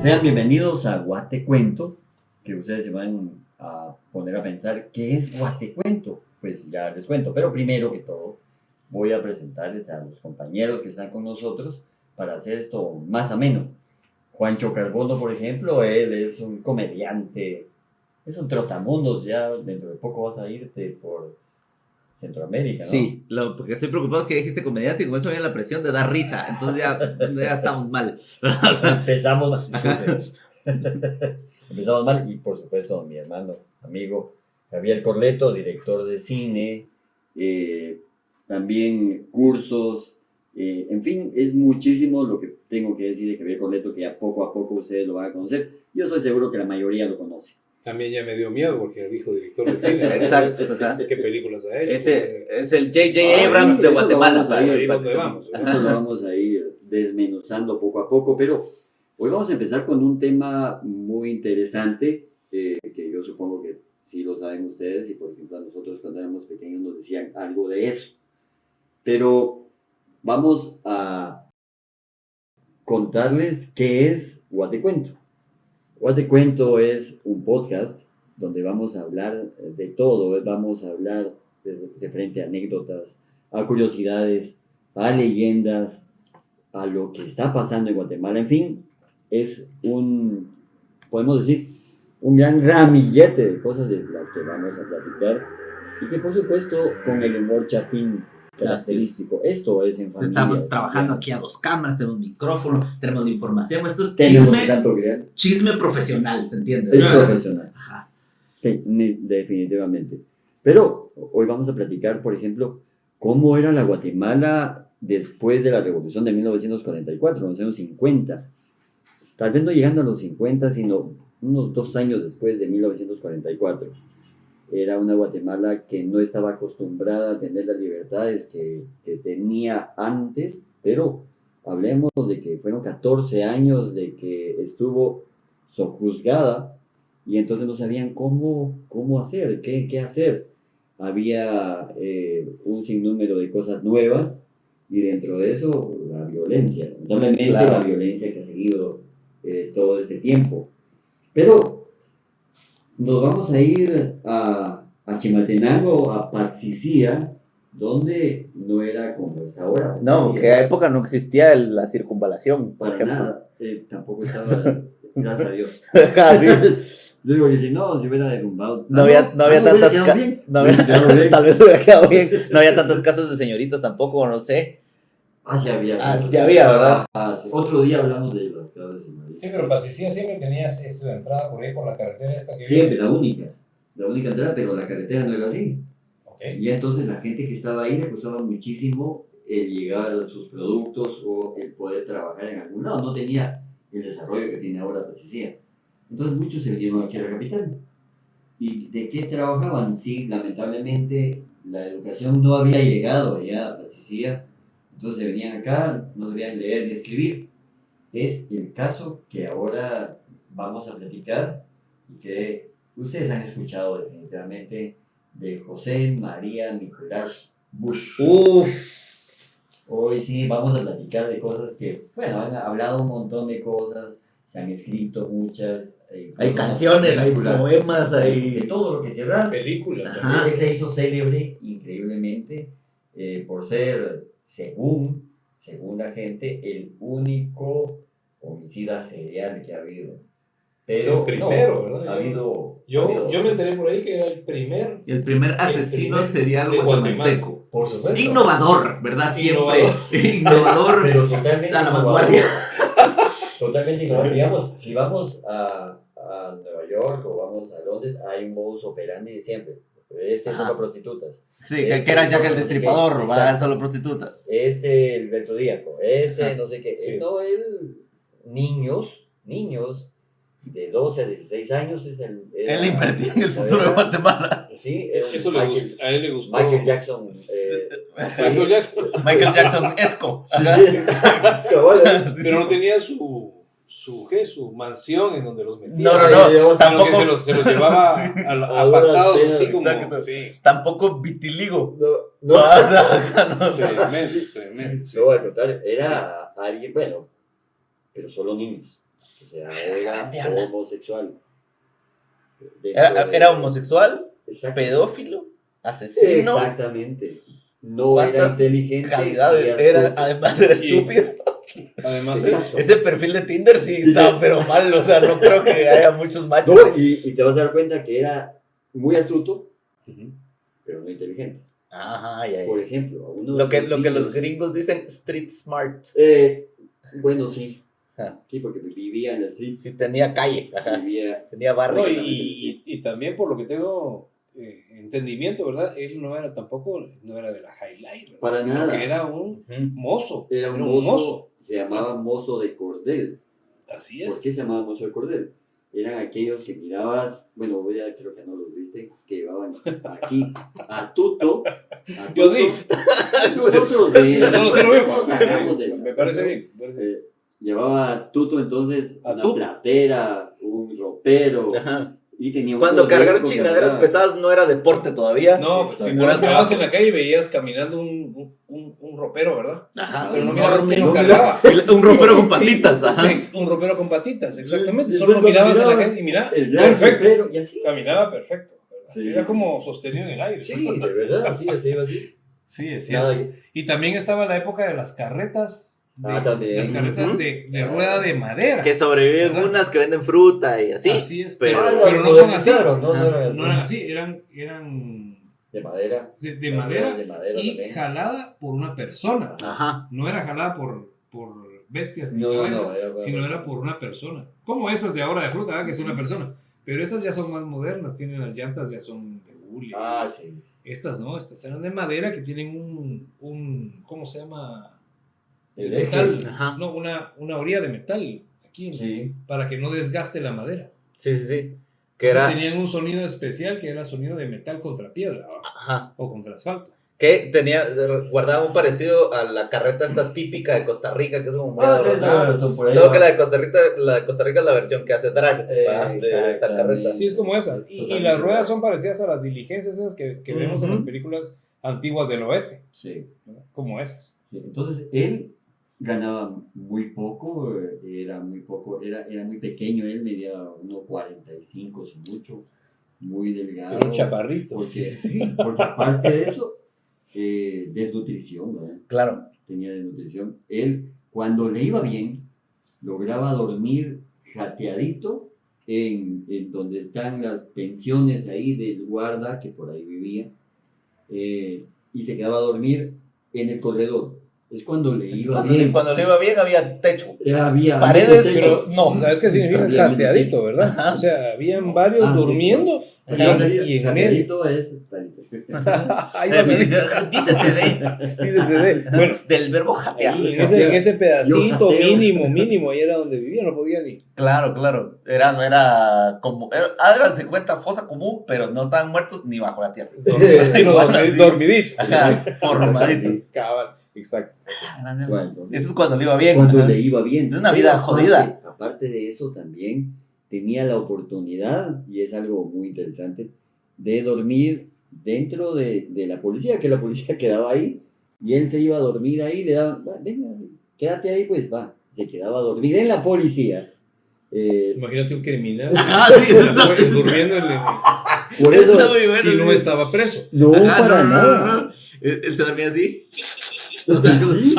Sean bienvenidos a Guatecuento, que ustedes se van a poner a pensar, ¿qué es Guatecuento? Pues ya les cuento, pero primero que todo voy a presentarles a los compañeros que están con nosotros para hacer esto más ameno. Juancho Carbono, por ejemplo, él es un comediante, es un trotamundos, ya dentro de poco vas a irte por Centroamérica, ¿no? Sí, porque estoy preocupado es que dijiste comediante y con eso viene la presión de dar risa, entonces ya estamos mal. Empezamos mal. Empezamos mal y por supuesto mi hermano, amigo Javier Corleto, director de cine, también cursos, en fin, es muchísimo lo que tengo que decir de Javier Corleto, que ya poco a poco ustedes lo van a conocer. Yo estoy seguro que la mayoría lo conoce. También ya me dio miedo porque dijo director de cine. Exacto. ¿Qué películas ha hecho? Ese es el J.J. Abrams de Guatemala. Eso lo vamos a ir desmenuzando poco a poco, pero hoy vamos a empezar con un tema muy interesante, que yo supongo que sí lo saben ustedes, y por ejemplo a nosotros cuando éramos pequeños nos decían algo de eso. Pero vamos a contarles qué es Guatecuento. Guatecuento es un podcast donde vamos a hablar de todo, vamos a hablar de frente a anécdotas, a curiosidades, a leyendas, a lo que está pasando en Guatemala. En fin, es podemos decir, un gran ramillete de cosas de las que vamos a platicar y que por supuesto con el humor chapín característico. Esto es en familia. Estamos trabajando aquí a 2 cámaras, tenemos micrófono, tenemos la información, esto es chisme profesional, ¿se entiende? Es profesional. Ajá. Sí, definitivamente. Pero hoy vamos a platicar, por ejemplo, cómo era la Guatemala después de la Revolución de 1944, los años 50. Tal vez no llegando a los 50, sino unos 2 años después de 1944. Era una Guatemala que no estaba acostumbrada a tener las libertades que tenía antes, pero hablemos de que fueron 14 años de que estuvo sojuzgada y entonces no sabían cómo hacer, qué hacer. Había un sinnúmero de cosas nuevas y dentro de eso la violencia, lamentablemente la violencia que ha seguido todo este tiempo. Pero nos vamos a ir a Chimaltenango, a Patzicía, donde no era como es ahora. No, que a época no existía la circunvalación, por para ejemplo. nada, tampoco estaba, gracias a Dios. Casi. Digo que si no, se hubiera derrumbado. No había tantas tal vez hubiera quedado bien. No había tantas casas de señoritas tampoco, no sé. Sí había. Ya había, ¿verdad? Sí. Otro día hablamos de las casas de señoritas. Sí, pero Patricia siempre tenías esa entrada por ahí por la carretera esta que siempre, la única entrada, pero la carretera no era así. Okay. Y entonces la gente que estaba ahí le costaba muchísimo el llegar a sus productos o el poder trabajar en algún lado. No tenía el desarrollo que tiene ahora Patricia. Entonces muchos se vinieron aquí a la capital. ¿Y de qué trabajaban? Sí, lamentablemente la educación no había llegado allá a Patricia. Entonces se venían acá, no sabían leer ni escribir. Es el caso que ahora vamos a platicar y que ustedes han escuchado definitivamente de José María Nicolás Busch. Hoy sí vamos a platicar de cosas que, bueno, han hablado un montón de cosas, se han escrito muchas. Hay canciones, hay poemas, hay de todo lo que quieras. Películas. Él se hizo célebre increíblemente por ser, según la gente, el único homicida serial que ha habido. Pero el primero, no, ¿verdad? Ha habido. Yo me enteré por ahí que era el primer asesino serial guatemalteco. Por supuesto. Innovador, ¿verdad? Siempre. Innovador. Pero totalmente a la vanguardia. Totalmente innovador. Digamos, si vamos a Nueva York o vamos a Londres, hay un modus operandi de siempre. Son las prostitutas. Sí, que era Jack el Destripador, va a dar solo prostitutas. El benzodíaco, no sé qué. Sí. No, niños de 12 a 16 años él invertía en el futuro de Guatemala. Sí, eso a él le gustó. Michael Jackson. Michael Jackson esco. Pero no tenía su mansión en donde los metía. No, tampoco. Se los llevaba apartados así como. Sí. Tampoco vitiligo. No. Tremendo. No, al contrario, era alguien, bueno, pero solo niños. sea, era Diabla. homosexual. Era homosexual, Exacto. pedófilo, asesino. Exactamente. No era ¿Cuántas inteligente. calidades? sí, astuto. Además era estúpido. Además, Exacto. Ese perfil de Tinder sí Dice- está, pero mal, o sea, no creo que haya muchos machos. No, y te vas a dar cuenta que era muy astuto, Ujú. pero no inteligente. Ajá, ya, Por ya. ejemplo, a uno Lo de que los niños- gringos dicen street smart. Bueno, sí. Ajá. Sí, porque vivía en la street. Sí, tenía calle, ajá. Vivía. Tenía barrio. No, y también por lo que tengo entendimiento, ¿verdad? Él no era tampoco, no era de la highlight, ¿verdad? Para Sino nada. que era un Ujú. mozo. Era un mozo. Se llamaba mozo de cordel. Así es. ¿Por qué se llamaba mozo de cordel? Eran aquellos que mirabas, bueno, creo que no los viste, que llevaban aquí a Tuto. Yo sí. Nosotros Nosotros sí lo vimos. nos sacamos de la- Me parece bien. me parece bien. Llevaba a Tuto entonces A una Tuto. platera, un ropero, Ajá. y tenía un Cuando cordel cargar con chingaderas cargaba- pesadas no era deporte todavía. No, Exacto. si no lo mirabas en la calle veías caminando un ropero, ¿verdad? Ajá. Pero no enorme. mirabas quién lo no cargaba. Un ropero con patitas, ajá. Un ropero con patitas, exactamente. Sí, Solo después mirabas en la mirabas calle y mira, El gran perfecto. ropero, y así. Caminaba perfecto. ¿verdad? Sí, Era sí, como sostenido en el aire. Sí, de verdad, así iba así. Sí, es cierto. Nada que- Y también estaba la época de las carretas. También. Las carretas Ujú. de rueda de madera. Que sobreviven ¿Verdad? unas que venden fruta y así. Así es, pero- pero no son así. modernizaron, no eran así. No eran así, eran De madera. de madera De madera y también. jalada por una persona. Ajá. No era jalada por bestias ni No, caballos, no, era sino era por una persona. Como esas de ahora de fruta, ¿verdad? Que es una persona. Pero esas ya son más modernas, tienen las llantas, ya son de hule. Ah, sí. Estas no, estas eran de madera que tienen un ¿cómo se llama? El De eje. metal. Ajá. No, una orilla de metal aquí, Sí. para que no desgaste la madera. Sí, sí, sí. Que Entonces era. tenían un sonido especial que era sonido de metal contra piedra Ajá. o contra asfalto. Que guardaba un parecido a la carreta esta típica de Costa Rica, que es como muy Ah, adornada. eso, por ahí Solo va. que la de Costa Rica es la versión que hace drag, ¿va? De esa Exactamente. carreta. Sí, es como esa. Es Y totalmente las ruedas igual. son parecidas a las diligencias esas que vemos en las películas antiguas del oeste, Sí. ¿verdad? Como esas. Sí, entonces él ganaba muy poco, era muy poco, era muy pequeño, él medía 1,45 sin mucho, muy delgado. Era un chaparrito. Porque aparte de eso, desnutrición, ¿verdad? Claro. Tenía desnutrición. Él, cuando le iba bien, lograba dormir jateadito en donde están las pensiones ahí del guarda, que por ahí vivía, y se quedaba a dormir en el corredor. Es cuando le iba bien. Cuando le iba bien había techo. Había Paredes, techo. Pero no, ¿sabes qué significa Había jateadito, verdad? Ajá. O sea, habían varios Ah, sí, durmiendo Porque va a salir y en medio. jateadito es talito. Ahí va a salir. Dícese de. Dícese de él. Bueno, Del verbo jatear. ahí, en ese pedacito Yo jateo. mínimo, ahí era donde vivía, no podía ni. Claro, claro. No era como. Háganse cuenta, fosa común, pero no estaban muertos ni bajo la tierra. Sino Así. dormidito. Ajá, formaditos. Cabal, exacto. Bueno, entonces, Eso es cuando le iba bien. cuando ajá. le iba bien. Es una vida Pero jodida. Aparte de eso, también tenía la oportunidad, y es algo muy interesante, de dormir dentro de la policía, que la policía quedaba ahí, y él se iba a dormir ahí, le daban, "Va, venga, quédate ahí, pues va. Se quedaba a dormir en la policía. Imagínate un criminal. Ah, sí, eso está- durmiendo Por eso, Está muy bueno. y no sí. estaba preso. no, Ajá, para no, nada. no. Él se dormía así. Sí. Sí.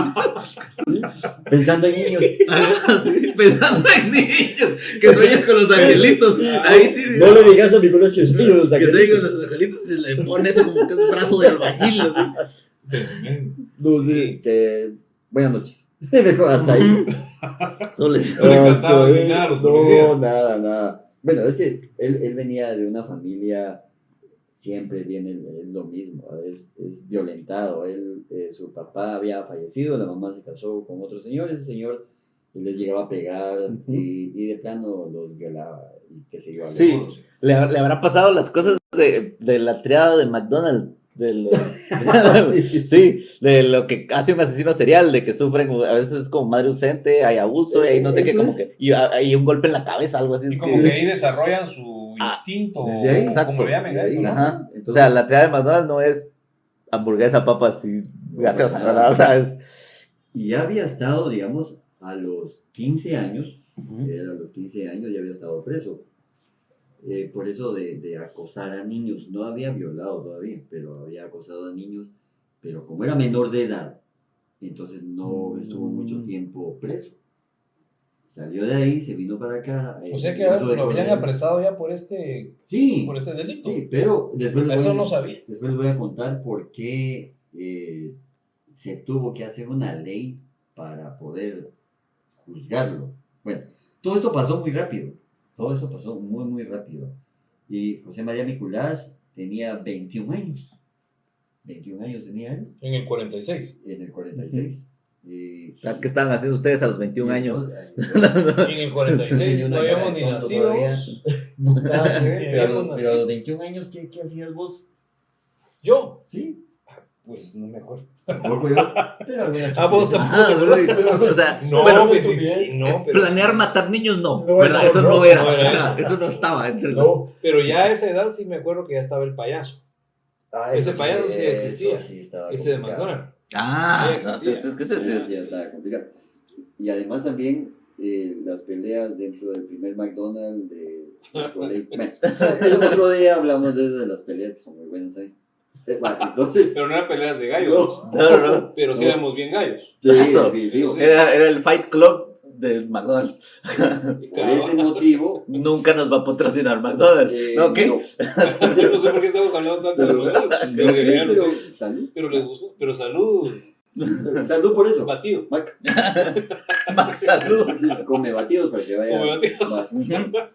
Pensando en niños. Ajá, sí, pensando en niños. Que sueñes con los angelitos. Ahí sí. No le digas a Nicolás si es mío. hasta Que que- sueñes con los angelitos y se le pone eso como que es brazo de albañil. así. Tremendo. No sé, que... Buenas noches. Mejor hasta ahí. Solo les- No le cantaban ni nada a los policías. No, nada. Bueno, es que él venía de una familia, siempre viene es lo mismo, es violentado. Su papá había fallecido, la mamá se casó con otro señor, ese señor les llegaba a pegar y de plano los violaba y que se iba a Sí. Le habrá pasado las cosas de la triada de McDonald's. Sí, de lo que hace un asesino serial, de que sufren a veces como madre ausente, hay abuso y ahí no sé qué, Eso como es. que y hay un golpe en la cabeza, algo así. Y es como que que, ahí desarrollan su instinto, desde ahí. Exacto. como le llamen a Desde eso, ahí. ¿no? ajá. Entonces- O sea, la triada de McDonald's no es hamburguesa, papas y gaseosa, para ¿verdad? nada. ¿Sabes? Y ya había estado, digamos, a los 15 años, Él a los 15 años ya había estado preso. Por eso de acosar a niños. No había violado todavía, pero había acosado a niños. Pero como era menor de edad, entonces no estuvo mucho tiempo preso. Salió de ahí, se vino para acá. O sea que lo habían apresado ya por este delito. Sí, pero después Eso no sabía. Después les voy a contar por qué se tuvo que hacer una ley para poder juzgarlo. Bueno, todo esto pasó muy rápido. Todo esto pasó muy, muy rápido. Y José María Mikuláš tenía 21 años. 21 años tenía él. En el 46. En el 46. ¿Qué estaban haciendo ustedes a los 21 años? En el 46 no habíamos ni nacido. Pero a los 21 años, ¿qué hacías vos? ¿Yo? Sí. Pues no me acuerdo. Tampoco yo. Pero algunas Vos tampoco, O sea, no, bueno, pues sí, no, pero planear matar niños no, No, ¿verdad? eso Eso no, no era, no era eso no estaba entre los... no, pero ya a esa edad sí me acuerdo que ya estaba el payaso. Ese payaso sí existía. Eso sí estaba Ese de complicado. McDonald's. Ah, Sí, no, existía. es que ese Sí, ya estaba complicado. Y además también las peleas dentro del primer McDonald's de nuestro ley. Bueno, el otro día hablamos de eso, de las peleas que son muy buenas ahí. Bueno, entonces, Pero no eran peleas de gallos. no. Pero sí No. éramos bien gallos. sí, Eso. definitivo. Era el Fight Club del McDonald's. Y Por ese motivo, Nunca nos va a patrocinar McDonald's. ¿No? ¿Qué? no, Yo no sé por qué estamos hablando tanto de McDonald's. no sé, Ya no pero sé. salud. Pero les gustó. Pero salud. Salud por eso. Batido. Mac, Max Salud. come batidos para que vaya Come batido.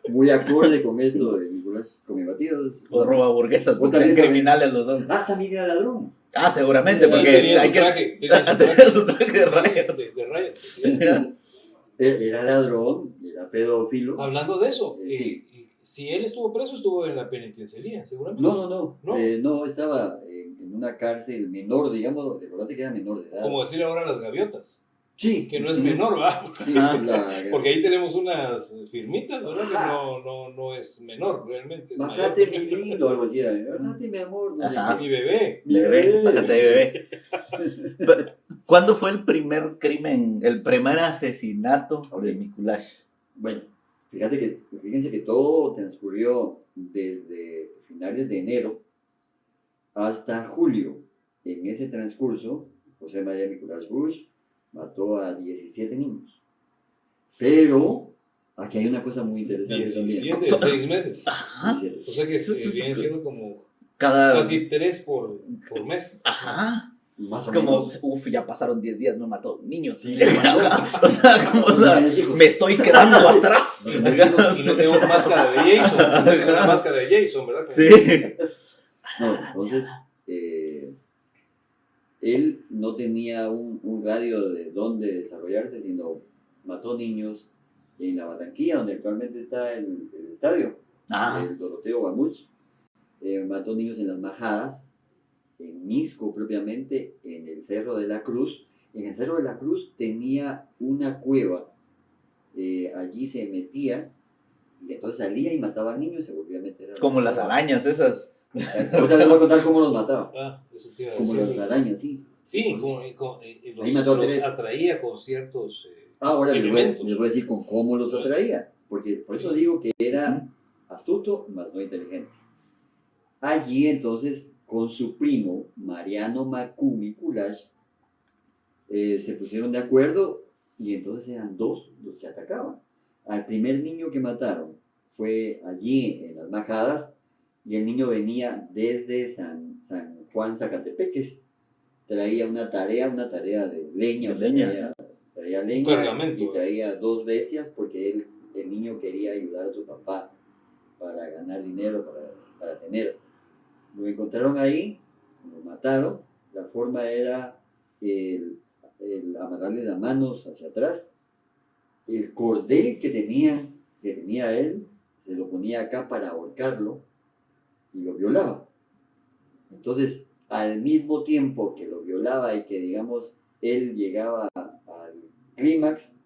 muy acorde con esto de Nicolás. Come batidos. O roba burguesas, O porque también- son criminales los dos. También era ladrón. Ah, seguramente, Sí, porque tenía hay su que... traje. Tenía su Tenía traje su traje de rayos. de rayos. Sí. Era ladrón, era pedófilo. Hablando de eso, Sí. si él estuvo preso, estuvo en la penitenciaría, seguramente. No. No. No, estaba en una cárcel menor, digamos, recordate que era menor de edad. Como decir ahora las gaviotas, Sí. que no es sí, menor, ¿va? Sí, Ah. Porque ahí tenemos unas firmitas, ¿verdad? Que no es menor, realmente es Bájate mi mayor. lindo, algo así. Bájate mi amor. No sé Ajá. qué. Mi bebé. Mi Bebé, bájate de bebé. Pero, ¿cuándo fue el primer crimen, el primer asesinato de Mikuláš? Bueno, fíjense que todo transcurrió desde finales de enero hasta julio. En ese transcurso, José María Mikuláš Bush mató a 17 niños. Pero aquí hay una cosa muy interesante 17 de 6 meses. Ajá. también. O sea que Eso sí, viene sí. siendo como Cada... casi 3 por mes. Ajá. Más Es o como, menos. uff, ya pasaron 10 días, no mató niños. Sí, O sea, como, o sea, me estoy quedando atrás. Y no tengo máscara de Jason. No tengo una máscara de Jason, ¿verdad? Como- Sí. No, entonces, él no tenía un radio de dónde desarrollarse, sino mató niños en la Barranquilla, donde actualmente está el estadio, Ah, el Doroteo Guamuch. Mató niños en las Majadas, en Misco propiamente, en el Cerro de la Cruz. En el Cerro de la Cruz tenía una cueva, allí se metía, y entonces salía y mataba a niños y se volvía a meter a la como las cueva. arañas esas. Ahorita les voy a contar cómo los mataba. Eso te iba a Como decir. las arañas, sí. Sí, Ahí mató a los tres. atraía con ciertos Ahora les elementos. voy a decir con cómo los atraía. Porque por eso digo que era astuto, más no inteligente. Allí entonces, con su primo, Mariano Macu Mikuláš, se pusieron de acuerdo y entonces eran dos los que atacaban. Al primer niño que mataron fue allí en las Majadas y el niño venía desde San Juan Zacatepeques. Traía una tarea de leña. De o sea, leña. traía leña Cargamento. y traía 2 bestias porque el niño quería ayudar a su papá para ganar dinero, para tener. Lo encontraron ahí, lo mataron. La forma era el amarrarle las manos hacia atrás. El cordel que tenía él, se lo ponía acá para ahorcarlo y lo violaba. Entonces, al mismo tiempo que lo violaba y que, digamos, él llegaba al clímax,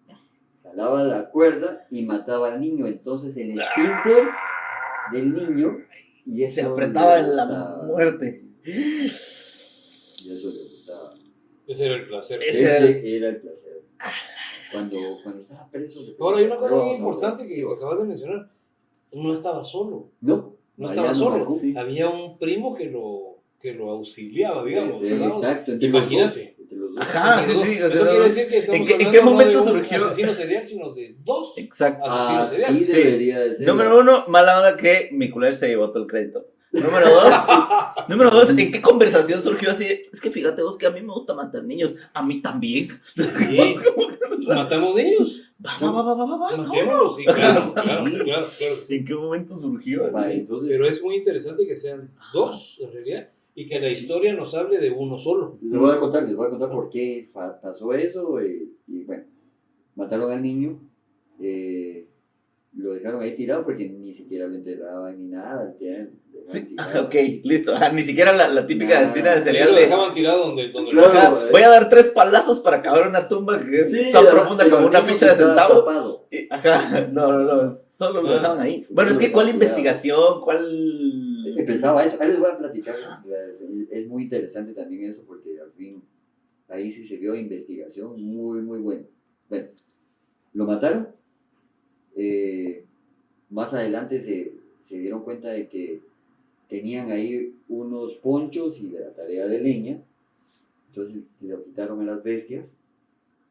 jalaba la cuerda y mataba al niño. Entonces, el esfínter del niño y Se eso apretaba le en la gustaba. muerte. Y eso le gustaba. Ese era el placer. Ese Ese era el placer. cuando estaba preso. Ahora, hay una cosa Pero muy vamos a importante volver. que acabas de mencionar. No estaba solo. No, No estaba Mariano solo. Macú. Sí. Había un primo que lo auxiliaba, digamos. ¿verdad? Exacto, entre Imagínate. los dos. Ajá, Entre sí, los sí. dos. O sea, Eso quiere decir que estamos ¿en qué hablando no momento de un surgió? asesino serial, sino de dos Exacto. asesinos seriales. Así Sí. debería de ser. Número uno, mala onda que Mikulash se llevó todo el crédito. Número dos, ¿en qué conversación surgió así? Es que fíjate vos que a mí me gusta matar niños. A mí también. Sí. Matamos niños. Va. Matémoslos. Sí, claro. ¿En qué momento surgió Va, así? entonces, Pero es muy interesante que sean dos, en realidad, y que la historia nos hable de uno solo. les voy a contar por qué pasó eso. Y bueno, mataron al niño. Lo dejaron ahí tirado porque ni siquiera lo enterraban ni nada. Lo dejaron Sí, tirado. ok, listo. Ajá, ni siquiera la típica Nah, escena de Lo serial de. dejaban tirado donde Claro. Ajá, voy a dar 3 palazos para cavar una tumba que es Sí, tan profunda pero como el una niño ficha de estaba centavo. tapado. Ajá, no, solo lo dejaban ahí. Bueno, es que ¿cuál investigación? ¿Cuál...? Empezaba eso. Ahí les voy a platicar. Es muy interesante también eso porque al fin ahí sí se vio investigación muy, muy buena. Bueno, lo mataron. Más adelante se dieron cuenta de que tenían ahí unos ponchos y de la tarea de leña. Entonces se lo quitaron a las bestias.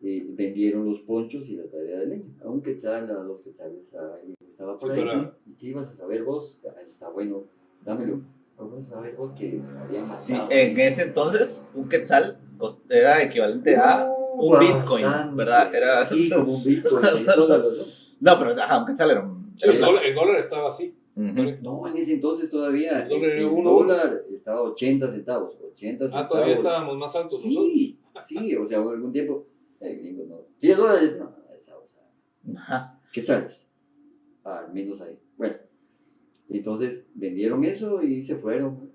Vendieron los ponchos y la tarea de leña. A un quetzal, a 2 quetzales, a alguien que estaba por Sí, ahí. para- ¿Y qué ibas a saber vos? Ah, está bueno, dámelo. ¿Cómo vas a saber vos que habían matado? Sí, en ese entonces un quetzal era equivalente a un Bitcoin, Bastante. ¿verdad? Era... Sí, como un Bitcoin. Tienes toda la razón. No, pero ajá, un quetzal era un... Sí, el dólar estaba así. Ujú. No, en ese entonces todavía El dólar era el uno. dólar estaba 80 centavos. 80 centavos. Todavía estábamos más altos nosotros. Sí, o sea, algún tiempo. Gringo, no. 10 dólares, no, esa, o sea. Ajá. Quetzales. Al menos ahí. Bueno, entonces vendieron eso y se fueron.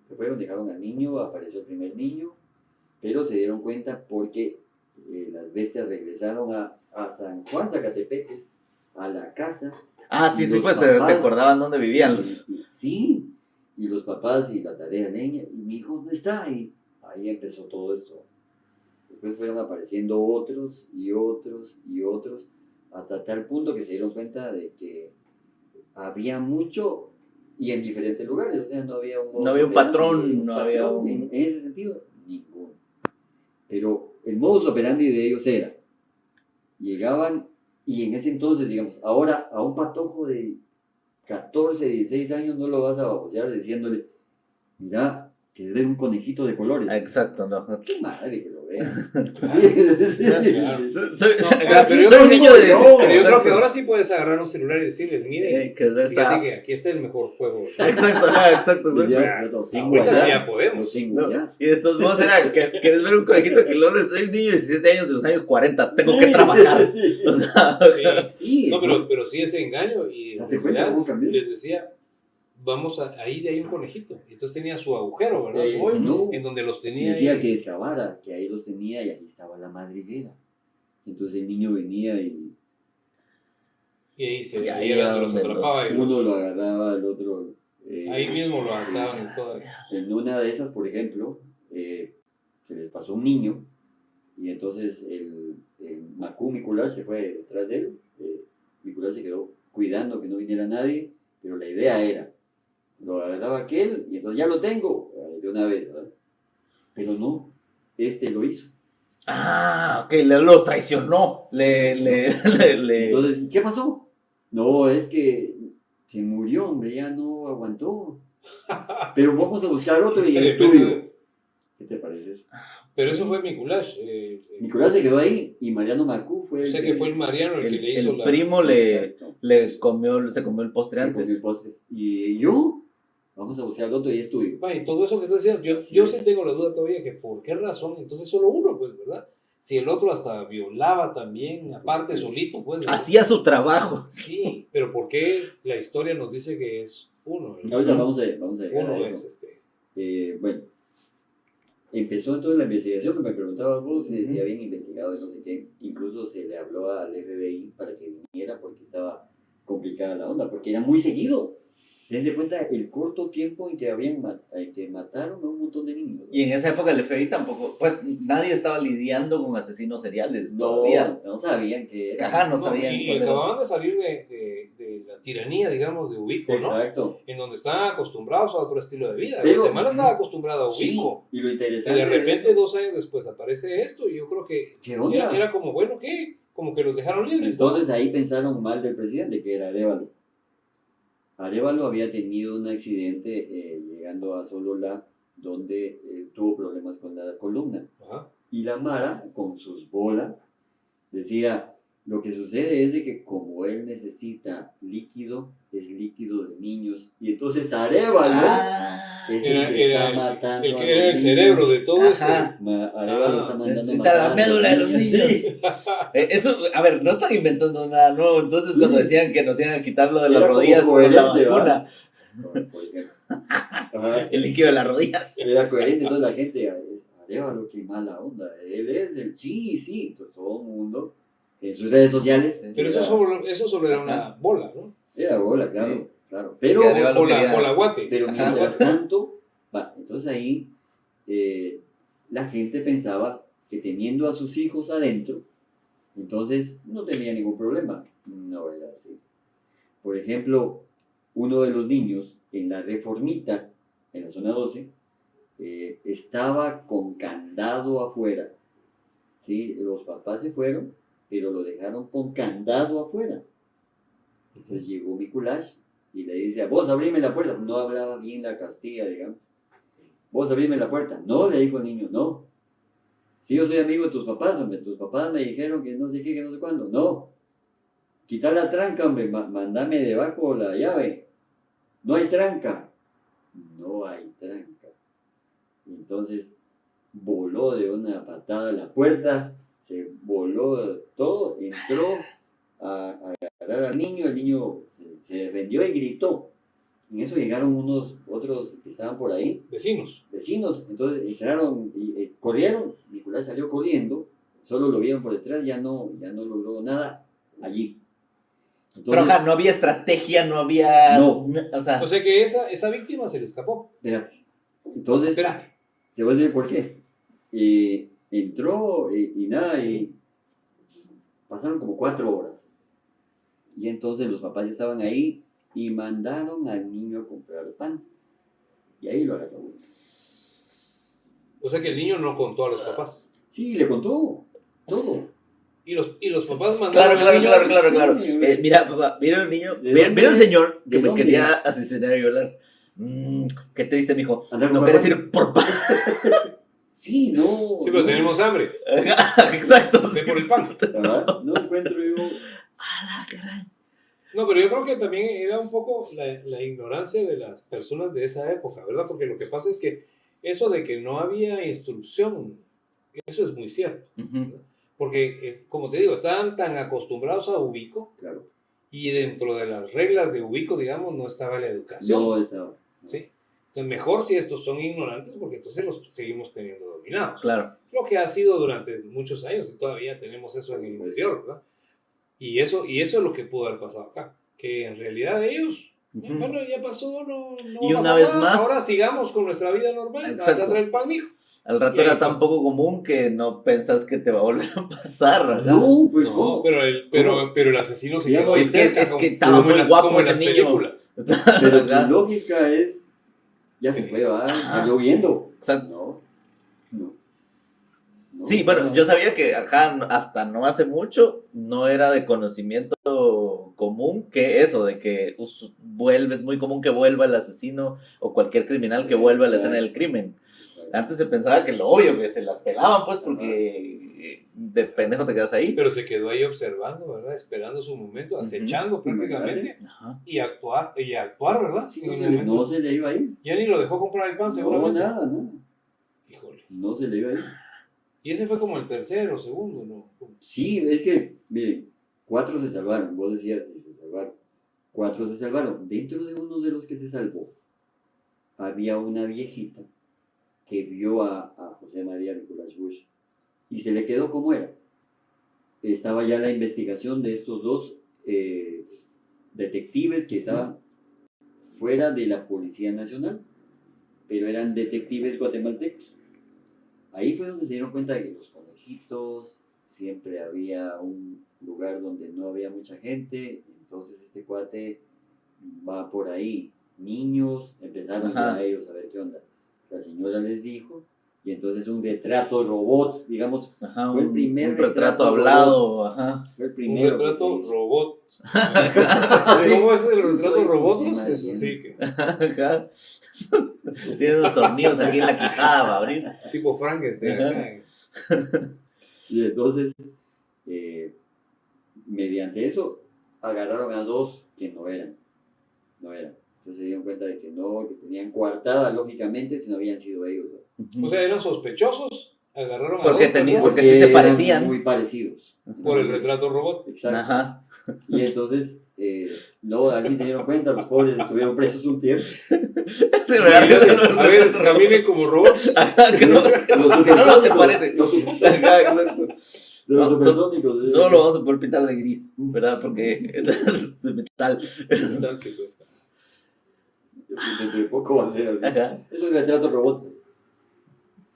Se fueron, dejaron al niño, apareció el primer niño, pero se dieron cuenta porque las bestias regresaron a San Juan, Zacatepeques, a la casa. Ah, sí, Y sí, los pues se papás- acordaban dónde vivían los... Sí, y los papás y la tarea de leña, y mi hijo no está ahí. Ahí empezó todo esto. Después fueron apareciendo otros y otros y otros, hasta tal punto que se dieron cuenta de que había mucho y en diferentes lugares, o sea, no había un modus No había un operandi, patrón, no había patrón un... en ese sentido, ninguno. Pero el modus operandi de ellos era, llegaban y en ese entonces, digamos, ahora a un patojo de 14, 16 años no lo vas a babosear diciéndole, mira, que le den un conejito de colores. Exacto, no. ¡Qué madre que lo vean! Claro. Soy, pero yo soy un creo niño de... no, Pero yo creo Exacto. que ahora sí puedes agarrar un celular y decirles, miren, Que está... fíjate que aquí está el mejor juego. Exacto, ajá, exacto. Pues exacto. ya, yo lo tengo Ahorita sí allá, ya podemos. lo tengo No, allá. y entonces vos era, ¿quieres ver un conejito que logre? Soy un niño de 17 años de los años 40, tengo que trabajar. Sí. O sea, Sí, No, pero sí ese engaño y Date en cuenta realidad cómo cambió. les decía, vamos a, ahí hay un conejito. Entonces tenía su agujero, ¿verdad? Su hoyo, no. en donde los tenía Decía ahí. que excavara, que ahí los tenía y ahí estaba la madriguera. Entonces el niño venía y Y ahí se Y ahí ahí era era donde los donde atrapaba y uno los- lo agarraba, el otro... ahí mismo lo sí. ataban y todo. En una de esas, por ejemplo, se les pasó un niño y entonces el Macú Mikulash se fue detrás de él. Mikulash se quedó cuidando que no viniera nadie, pero la idea era, lo agarraba aquel y entonces ya lo tengo de una vez, ¿verdad? Pero no, este lo hizo. ah, ok, lo traicionó. Le... Entonces, ¿qué pasó? No, es que se murió, hombre, ya no aguantó. Pero vamos a buscar otro y es tuyo. ¿Qué te parece eso? Pero eso fue Mikulash. Nicolás se quedó ahí y Mariano Macú fue O sea que fue el Mariano el que le hizo el la... primo Exacto. se comió el postre Se comió antes. el postre. Y yo, vamos a buscar otro y es tuyo. Va, y todo eso que estás diciendo, yo sí tengo la duda todavía que por qué razón, entonces solo uno, pues, ¿verdad? Si el otro hasta violaba también, aparte solito, pues. ¿verdad? Hacía su trabajo. Sí, pero ¿por qué la historia nos dice que es uno? ¿verdad? Ahorita vamos a llegar Uno a es eso. Bueno, empezó entonces la investigación que me preguntabas vos si habían investigado y no sé qué. Incluso se le habló al FBI para que viniera porque estaba complicada la onda, porque era muy seguido. Dense cuenta el corto tiempo en que en que mataron a un montón de niños. Y en esa época el FBI tampoco, pues nadie estaba lidiando con asesinos seriales todavía. No sabían que era. Ajá, no No, sabían y cuál era. acababan de salir de la tiranía, digamos, de Ubico, ¿no? Exacto. En donde estaban acostumbrados a otro estilo de vida. Pero- Guatemala estaba acostumbrada a Sí, Ubico. y lo Y interesante de repente, eso, 2 años después, aparece esto, y yo creo que ¿qué onda? era como, bueno, ¿qué? Como que los dejaron libres, ¿no? Entonces ahí pensaron mal del presidente, que era Arévalo. Arévalo había tenido un accidente llegando a Sololá, donde tuvo problemas con la columna. Ajá. Y la Mara, con sus bolas, decía, lo que sucede es de que como él necesita líquido, es líquido de niños. Y entonces Arévalo es el que está matando el a que los era el niños. cerebro de todo Ajá. Arévalo está mandando Necesita la matar a médula de los niños. Sí. Eso, a ver, no están inventando nada nuevo. Entonces, Sí. cuando decían que nos iban a quitar lo de las Era como rodillas con la coherente, ¿va? vacuna, Por ejemplo. Ajá. el líquido de las rodillas. Era coherente, entonces la gente, Arévalo, qué mala onda, él es el, sí, entonces todo el mundo en sus redes sociales. Pero era, eso solo era una bola, ¿no? era bola, Sí. claro. Pero, Que Arévalo O quería- la guate. pero Ajá. mientras tanto, entonces ahí la gente pensaba que teniendo a sus hijos adentro, entonces no tenía ningún problema. No era así. Por ejemplo, uno de los niños en la Reformita, en la zona 12, estaba con candado afuera. ¿Sí? Los papás se fueron, pero lo dejaron con candado afuera. Entonces llegó Mikuláš y le dice, vos abrime la puerta. No hablaba bien la Castilla, digamos. Vos abrime la puerta. No, le dijo el niño, no. Si yo soy amigo de tus papás, hombre, tus papás me dijeron que no sé qué, que no sé cuándo. No. Quita la tranca, hombre, mandame debajo la llave. No hay tranca. No hay tranca. Entonces voló de una patada la puerta, se voló todo, entró a agarrar al niño, el niño se defendió y gritó. En eso llegaron unos otros que estaban por ahí, Vecinos. vecinos, entonces entraron y corrieron, Nicolás salió corriendo, solo lo vieron por detrás, ya no logró nada allí. Pero Entonces, ajá, no había estrategia, no había. No. O sea, O sea que esa víctima se le escapó. espérate. Entonces, Espérate. te voy a decir por qué. Entró y nada, y pasaron como 4 horas. Y entonces los papás ya estaban ahí y mandaron al niño a comprar pan. Y ahí lo agarró. O sea que el niño no contó a los papás. Sí, le contó todo. Y los papás mandaron claro. Sí, Mira, papá, mira un niño, ¿De mira dónde? un señor que ¿De me dónde? quería asesinar y violar. Qué triste, mijo. Andar No con quieres papá. ir por pan. Sí, no. Sí, pero no. tenemos hambre. Exacto. Ve sí. por el pan. ¿Verdad? No encuentro yo. Ah, caray. No, pero yo creo que también era un poco la ignorancia de las personas de esa época, ¿verdad? Porque lo que pasa es que eso de que no había instrucción, eso es muy cierto. Ujú. Porque, como te digo, estaban tan acostumbrados a Ubico Claro. y dentro de las reglas de Ubico, digamos, no estaba la educación. No estaba. ¿Sí? Entonces, mejor si estos son ignorantes, porque entonces los seguimos teniendo dominados. Claro. Lo que ha sido durante muchos años y todavía tenemos eso en el interior, ¿verdad? Y eso es lo que pudo haber pasado acá. Que en realidad ellos, Ujú. bueno, ya pasó, no Y va a una pasar vez nada, más- ahora sigamos con nuestra vida normal. Exacto. Acá trae el pan, mijo. Al rato Y ahí era fue. tan poco común que no pensás que te va a volver a pasar, ¿verdad? No, pues No, ¿cómo? pero el asesino se quedó ahí Es que- cerca. es que como- estaba como en muy las- guapo como en ese las niño. películas. Pero tu Ajá. lógica es, ya se Sí. fue, va, Ajá. está lloviendo. Exacto. No. Sí, bueno, yo sabía que ajá, hasta no hace mucho no era de conocimiento común que eso, de que es muy común que vuelva el asesino o cualquier criminal que vuelva a la escena del crimen. Antes se pensaba que lo obvio, que se las pelaban, pues, porque de pendejo te quedas ahí. Pero se quedó ahí observando, ¿verdad? Esperando su momento, acechando prácticamente. Ajá. Y actuar, ¿verdad? Sí, En no, el se, momento. no se le iba a ir. Ya ni lo dejó comprar el pan, No, seguramente. nada, nada. Híjole. No se le iba a ir. Y ese fue como el tercero, segundo, ¿no? Sí, es que, miren, 4 se salvaron. Vos decías, sí, se salvaron. 4 se salvaron. Dentro de uno de los que se salvó, había una viejita que vio a José María Nicolás Bush y se le quedó como era. Estaba ya la investigación de estos dos detectives que estaban fuera de la Policía Nacional, pero eran detectives guatemaltecos. Ahí fue donde se dieron cuenta de que los conejitos, siempre había un lugar donde no había mucha gente, entonces este cuate va por ahí. Niños empezaron Ajá. a ellos a ver qué onda. La señora les dijo, y entonces un retrato robot, digamos, Ajá, fue el primer un retrato retrato hablado, ajá. fue el Un primero. que retrato se hizo. robot. Sí. ¿Cómo es el retrato Soy robot? cocina, Eso bien. sí, que, Ajá. Tiene unos tornillos aquí en la quijada para abrir. tipo Frankenstein Ajá. acá. Y entonces, mediante eso, agarraron a dos que no eran. Entonces se dieron cuenta de que no, que tenían coartada, lógicamente, si no habían sido ellos. ¿no? O sea, eran sospechosos, agarraron a Porque dos tenía- personas porque sí se eran parecían. muy parecidos. por el Entonces, retrato robot. Exacto. Ajá. Y entonces, luego de aquí se dieron cuenta, los pobres estuvieron presos un tiempo. Sí, ¿verdad? A ver, caminen como robots. Ajá, que no, que no se supersónicos, parece. los Ajá, exacto. de los No, supersónicos. Solo lo vamos a poder pintar de gris, ¿verdad? Porque es de metal. Dentro de poco va a ser así. Ajá. Es un retrato robot.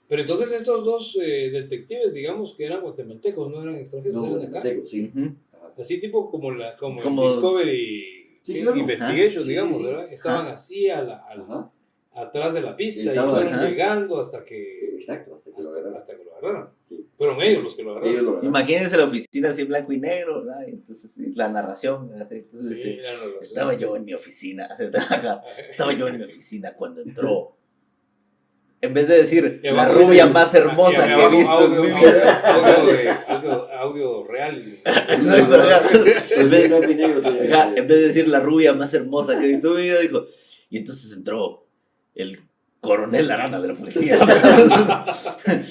Pero entonces estos dos detectives, digamos que eran guatemaltecos, no eran extranjeros, No, eran de acá. tengo, sí. Ujú. Ajá. Así tipo como Como- el Discovery Sí, claro. Investigation, Ajá. Sí, digamos, sí, sí. ¿verdad? Estaban así Ajá. atrás de la pista Estaban, y fueron ajá. llegando hasta que, Exacto, hasta que lo agarraron. hasta que lo agarraron. Sí. Fueron ellos los que lo agarraron. Ellos lo agarraron. Imagínense la oficina así en blanco y negro, ¿verdad? Y entonces sí, la narración, ¿verdad? Entonces, Sí, sí, eran los- estaba yo en mi oficina, estaba yo en mi oficina cuando entró. En vez de decir Y la abajo rubia dice- más hermosa y que he abajo visto en mi vida. audio real. Exacto, ajá. En vez de blanco y negro, tiene- Ajá, en vez de decir la rubia más hermosa que he visto en mi vida, dijo, y entonces entró el coronel Arana de la policía.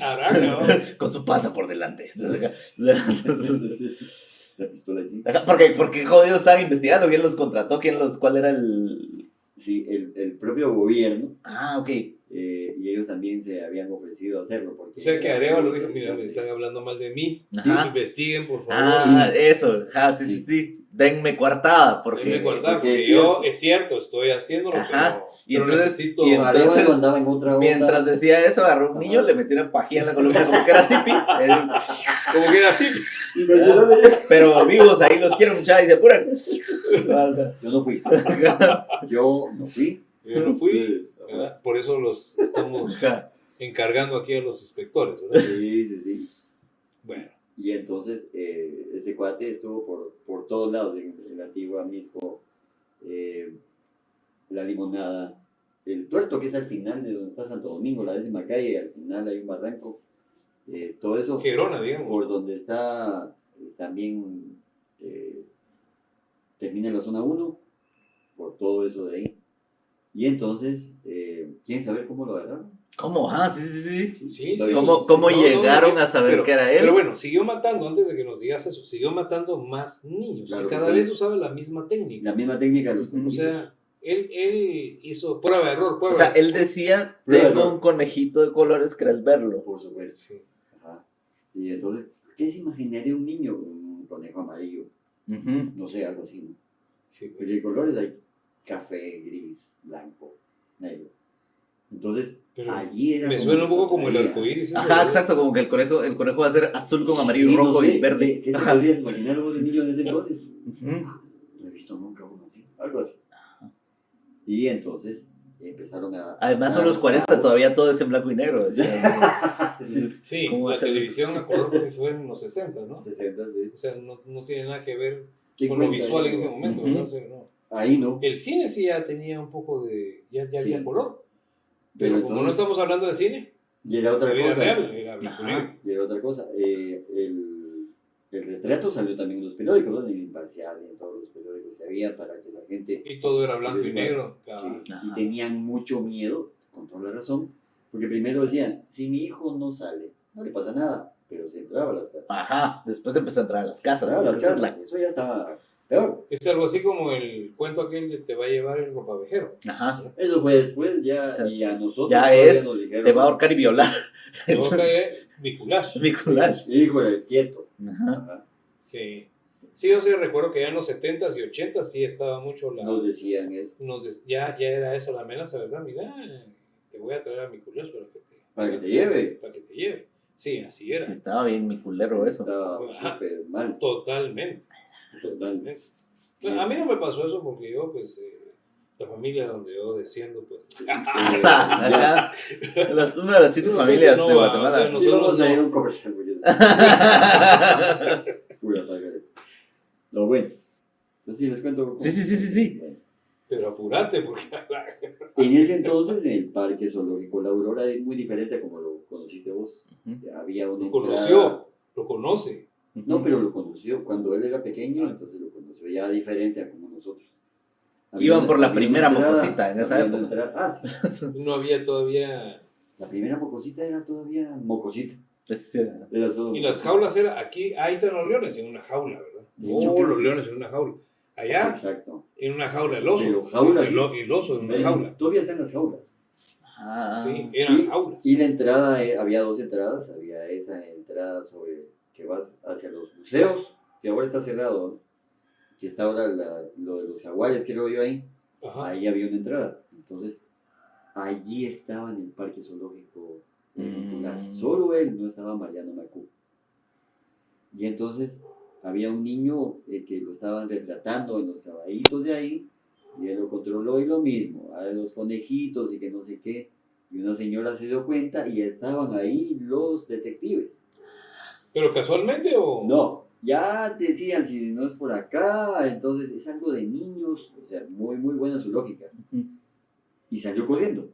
Arana, ¿no? Con su panza por delante. La pistola aquí. Ajá, porque jodidos estaban investigando, quién los contrató, cuál era el... Sí, el propio gobierno, Ah, ok. y ellos también se habían ofrecido a hacerlo. Porque O sea que Arevalo dijo, mira, Exacto. me están hablando mal de mí. Ajá. Investiguen, por favor. Ah, eso, ajá, sí, sí, sí. Denme coartada, porque... Denme guardar, porque porque es yo, cierto. es cierto, estoy haciendo lo Ajá. que Y no, pero entonces- necesito... y entonces- Arevalo andaba en otra onda. Mientras decía eso, agarró un niño, le metió una pajilla en la columna como que era Zipi. Como que era así. Pero vivos ahí los quiero muchachos y se apuran. Yo no fui. Yo no fui. Yo no fui, Sí, ¿verdad? Por eso los estamos Ajá. encargando aquí a los inspectores, ¿verdad? Sí, sí, sí. Bueno, Y entonces ese cuate estuvo por todos lados, en la antigua Misco, la Limonada, el Tuerto, que es al final de donde está Santo Domingo, la 10ª calle, y al final hay un barranco, todo eso Gerona, digamos. por donde está también termina la zona 1, por todo eso de ahí. Y entonces, ¿quieren saber cómo lo agarraron? ¿Cómo? Ah, sí, sí, sí. Sí, Todavía- ¿Cómo No, no, llegaron no, a saber pero- que era él? Pero bueno, siguió matando, antes de que nos digas eso, siguió matando más niños. Claro y que cada sí. vez usaba la misma técnica. La misma técnica de los Ujú. O conejos. sea, él hizo prueba de error, O prueba sea, de él decía, Prueba, tengo ¿no? un conejito de colores, ¿querés verlo? Por supuesto. Sí. Ajá. Y entonces, ¿qué se imaginaría un niño con un conejo amarillo? Ujú. No sé, algo así, ¿no? Sí, pues. Porque de colores hay café, gris, blanco, negro. Entonces, Pero allí era me como suena un que poco como el salía. arcoíris. ese, Ajá, ¿verdad? exacto, como que el conejo va a ser azul con amarillo, Sí, no rojo sé, y verde. ¿Qué te Ajá. podrías imaginar vos de niño en ese entonces? Ujú. No he visto nunca uno así, algo así. Y entonces empezaron a... Además son los 40, todavía todo es en blanco y negro. o sea, Sí, Sí, ¿Cómo la hacer? televisión a color porque fue en los 60, ¿no? 60, sí. O sea, no tiene nada que ver ¿Qué con lo cuenta visual en eso? ese momento, Ujú. ¿no? O sea, no. Ahí no. El cine sí ya tenía un poco de... Ya Sí. había color. Pero Pero como no entonces- estamos hablando de cine, Y era de otra vida cosa. real, era blanco y Ajá. negro. Y era otra cosa. El retrato salió también en los periódicos, ¿no? En el Imparcial y en todos los periódicos que había para que la gente... Y todo era blanco y Sí, negro. sí, y Ajá. tenían mucho miedo, con toda la razón, porque primero decían, si mi hijo no sale, no le pasa nada, pero se entraba a las casas. Ajá, después empezó a entrar a las casas. Entraba a las Esa es casas, eso ya estaba peor. Es algo así como el cuento aquel de te va a llevar el ropavejero. Ajá, Eso fue después ya, O sea, y a nosotros ya todavía es, nos dijeron, te va a ahorcar y violar. Luego cae Nicolás. Nicolás. híjole, quieto. Ajá. Ajá. Sí. Sí, yo sí recuerdo que ya en los 70s y 80s sí estaba mucho la... Nos decían eso. Ya era eso la amenaza, ¿verdad? Mira, te voy a traer a mi culios Para que te lleve. para que te lleve. Sí, así Sí, era. estaba bien mi culero eso. Estaba Ajá. súper mal. Totalmente. Totalmente. Bueno, a mí no me pasó eso porque yo, pues, la familia donde yo desciendo, pues... Acá, una de las 7 No, familias no, de o Guatemala. sea, Sí, vamos a ir a un comercial. Pura paga. Lo bueno. Entonces, sí, les cuento. Sí. Bueno, Pero apúrate porque... en ese entonces, en el Parque Zoológico La Aurora es muy diferente como lo conociste vos. Ujú. Había una Lo entrada- conoció, lo conoce. No, pero lo conoció. Cuando él era pequeño, entonces lo conoció. Ya diferente a como nosotros. Iban por la Había una primera entrada, mocosita en esa había una época. entrada- sí. No había todavía... La primera mocosita era todavía mocosita. Sí, Era solo Y las jaulas era aquí, ahí están los leones en una jaula, ¿verdad? De hecho, Oh, creo los que- leones en una jaula. Allá, Exacto. en una jaula, el oso. Pero jaulas, sí. El oso en una jaula. Todavía están las jaulas. Ah, Sí, eran jaulas. Y la entrada, había dos entradas. Había esa entrada sobre que vas hacia los museos, que ahora está cerrado, ¿no? Que está ahora lo de los jaguares, creo yo ahí. Ajá. Ahí había una entrada. Entonces, allí estaba en el Parque Zoológico Nicolás. Solo él, no estaba Mariano Macú. Y entonces había un niño que lo estaban retratando en los caballitos de ahí, y él lo controló y lo mismo, a los conejitos y que no sé qué. Y una señora se dio cuenta y estaban ahí los detectives. ¿Pero casualmente o...? No, ya decían, si no es por acá, entonces es algo de niños, o sea, muy, muy buena su lógica. Y salió corriendo.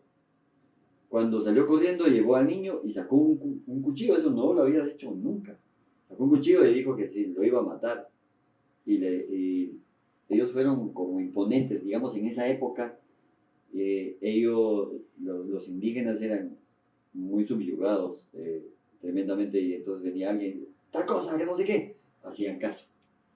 Cuando salió corriendo, llevó al niño y sacó un cuchillo, eso no lo había hecho nunca. Sacó un cuchillo y dijo que sí, lo iba a matar. Y ellos fueron como imponentes, digamos, en esa época, los indígenas eran muy subyugados, tremendamente, y entonces venía alguien, tal cosa, que no sé qué, hacían caso.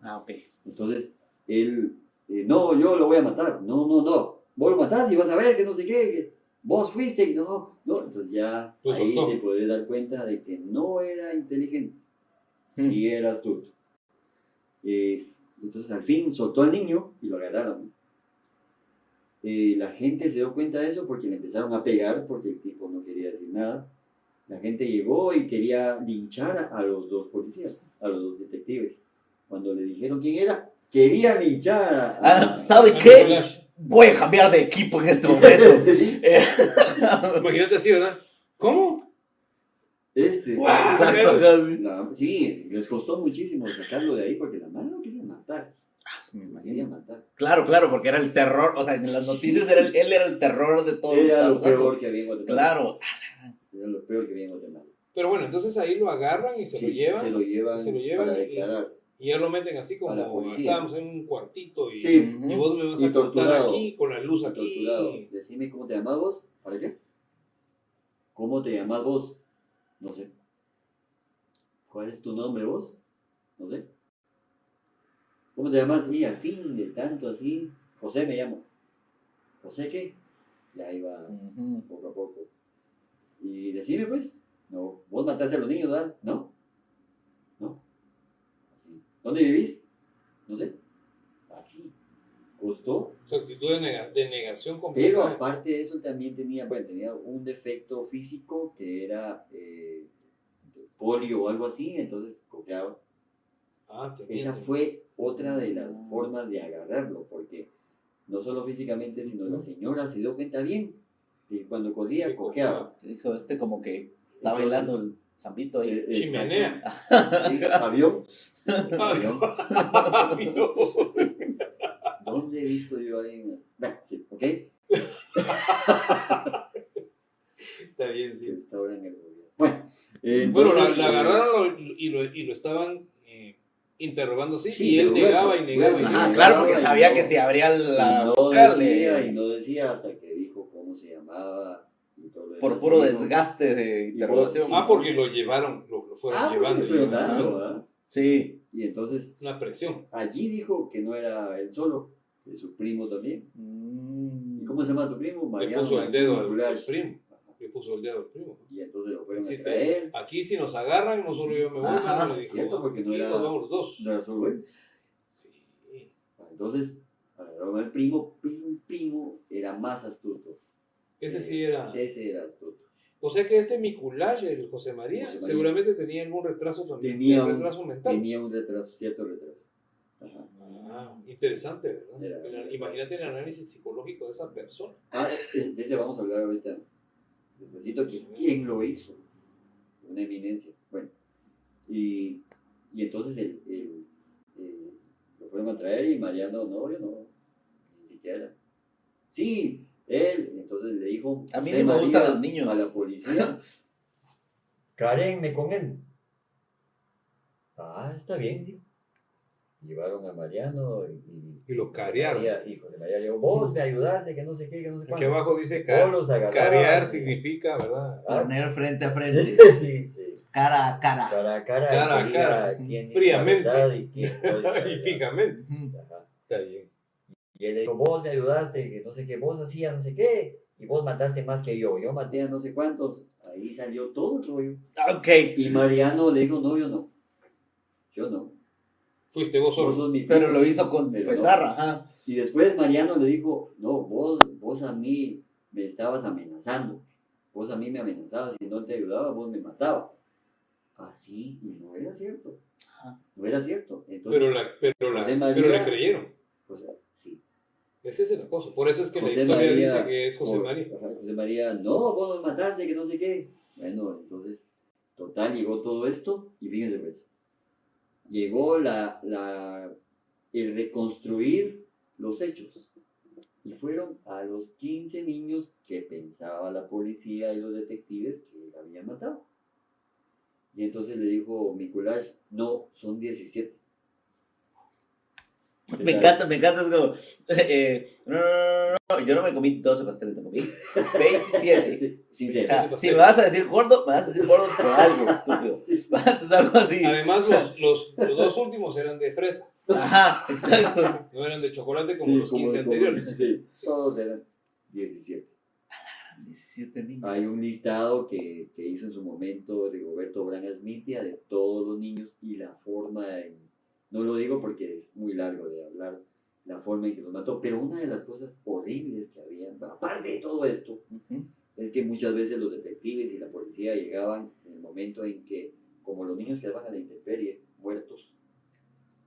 ok. Entonces, él, no, yo lo voy a matar, no, vos lo matás y vas a ver que no sé qué, que vos fuiste, no, entonces ya Lo ahí soltó. te puedes dar cuenta de que no era inteligente, sí era astuto. Entonces al fin soltó al niño y lo agarraron. La gente se dio cuenta de eso porque le empezaron a pegar porque el tipo no quería decir nada. La gente llegó y quería linchar a los dos policías, a los dos detectives. Cuando le dijeron quién era, quería linchar ¿Sabe Ah, qué? Nicolás. Voy a cambiar de equipo en este momento. Sí, Imagínate así, ¿verdad? ¿Cómo? Exacto. Sí, les costó muchísimo sacarlo de ahí porque la mano lo quería matar. Me Lo quería imagino. matar. Claro, porque era el terror. O sea, en las noticias él era el terror de todo Era lo que estaba peor que había en pasando. Guatemala. Claro. Era lo peor que había en Guatemala. Pero bueno, entonces ahí lo agarran y se Sí, lo llevan. Se lo llevan, se lo llevan para y- declarar. Y ya lo meten así A la como policía. estábamos en un cuartito y, Sí. y vos me vas Y a cortar torturado. aquí con la luz Está aquí. torturado. Decime cómo te llamas vos. ¿Para qué? ¿Cómo te llamas vos? No sé. ¿Cuál es tu nombre vos? No sé. ¿Cómo te llamas? Y al fin de tanto así, José me llamo. ¿José qué? Ya iba Ujú. poco a poco. Y decime pues, no, vos mataste a los niños, ¿verdad? No. Así. ¿Dónde vivís? No sé. Así. Costó. Su actitud de negación Pero completa. aparte de eso también tenía un defecto físico que era polio o algo así, entonces cojeaba. Ah, te Esa mienten. fue otra de las formas de agarrarlo, porque no solo físicamente, sino la señora se dio cuenta bien que cuando corría Que cojeaba. Dijo, como que está Entonces, bailando el zambito ahí. Exacto. Chimenea. Sí, avión. Avión. No. ¿Dónde he visto yo ahí? Bueno, sí, ¿ok? Está bien, Sí, sí. está ahora en el gobierno. Bueno, Bueno, entonces, la agarraron y lo estaban interrogando así Sí, y él pero negaba grueso, y negaba. grueso. y Ajá, negaba. claro, porque y sabía no- que si abría la y no boca decía, le... y no decía hasta que dijo cómo se llamaba y todo lo Por demás. puro Y dijo, desgaste de interrogación. sí. Ah, porque lo llevaron, lo fueron porque llevando. le y fueron llevando. dando, ¿verdad? Sí. Y entonces Una presión. allí dijo que no era él solo, que su primo también. ¿Y cómo se llama tu primo? Le Mariano puso el dedo al Goulash. primo. Le puso el dedo al primo. Y entonces lo fueron Si a traer. aquí si nos agarran, no solo yo me voy, Ajá, mano, le dijo, cierto, porque no aquí era- nos vamos los dos. No era solo él. Entonces, agarraron al primo, pero el primo era más astuto. Ese sí era. Ese era astuto. O sea que este Mikulaj, el José María, José María. seguramente tenía algún retraso también. Tenía un un- retraso mental. Tenía un retraso, cierto retraso. Ajá. Ah, interesante, ¿verdad? Era- Imagínate el análisis psicológico de esa persona. Ah, de ese vamos a hablar ahorita. Necesito que quién lo hizo. Una eminencia. Bueno, y entonces lo fueron a traer y Mariano, no, yo no, ni siquiera. Sí, él, entonces le dijo A mí José ni me gustan María los niños. a la policía, carenme con él. Ah, está bien, dijo. Llevaron a Mariano Y lo José carearon. María- y José María le dijo, vos me ayudaste, que no sé qué, que no sé Aquí cuánto. abajo dice Vos los agarrabas. carear significa, ¿verdad? Ah, Poner frente a sí, frente, sí, sí. cara a cara. Cara a cara, Cara a que diga cara, quién dice fríamente. la verdad y quién no dice la Y verdad. fijamente. Ujú. Ajá. Está bien. Y él le dijo, vos me ayudaste, que no sé qué, vos hacías no sé qué, y vos mataste más que yo maté a no sé cuántos. Ahí salió todo el rollo. Ok. Y Mariano le dijo, no, yo no. Fuiste vos Vos solo. sos mi Pero primo, lo sí, hizo con pero no". Pesarra, ajá. Y después Mariano le dijo, no, vos a mí me estabas amenazando. Vos a mí me amenazabas, si no te ayudaba, vos me matabas. Así, y no era cierto. Ajá. No era cierto. Entonces, José María- pero le creyeron. o sea, sí. Esa es la cosa. Por eso es que la José historia María- dice que es José por- María. ajá, José María, no, vos nos mataste, que no sé qué. Bueno, entonces, total, llegó todo esto y fíjense pues, llegó el reconstruir los hechos. Y fueron a los 15 niños que pensaba la policía y los detectives que él había matado. Y entonces le dijo Mikulaj, no, son 17. Me encanta, es como. No, yo no me comí 12 pasteles, me comí 27. Sí, O sincero. sea, si me vas a decir gordo, me vas a decir gordo por algo, estúpido. Entonces, algo así. Además, los dos últimos eran de fresa. Ajá, exacto. No eran de chocolate como Sí, los 15 anteriores. Sí, todos eran 17. 17 niños. Hay un listado que hizo en su momento Rigoberto Brañas-Mitia de todos los niños y la forma en, no lo digo porque es muy largo de hablar, la forma en que los mató, pero una de las cosas horribles que había, aparte de todo esto, Ujú. es que muchas veces los detectives y la policía llegaban en el momento en que, como los niños quedaban a la intemperie, muertos,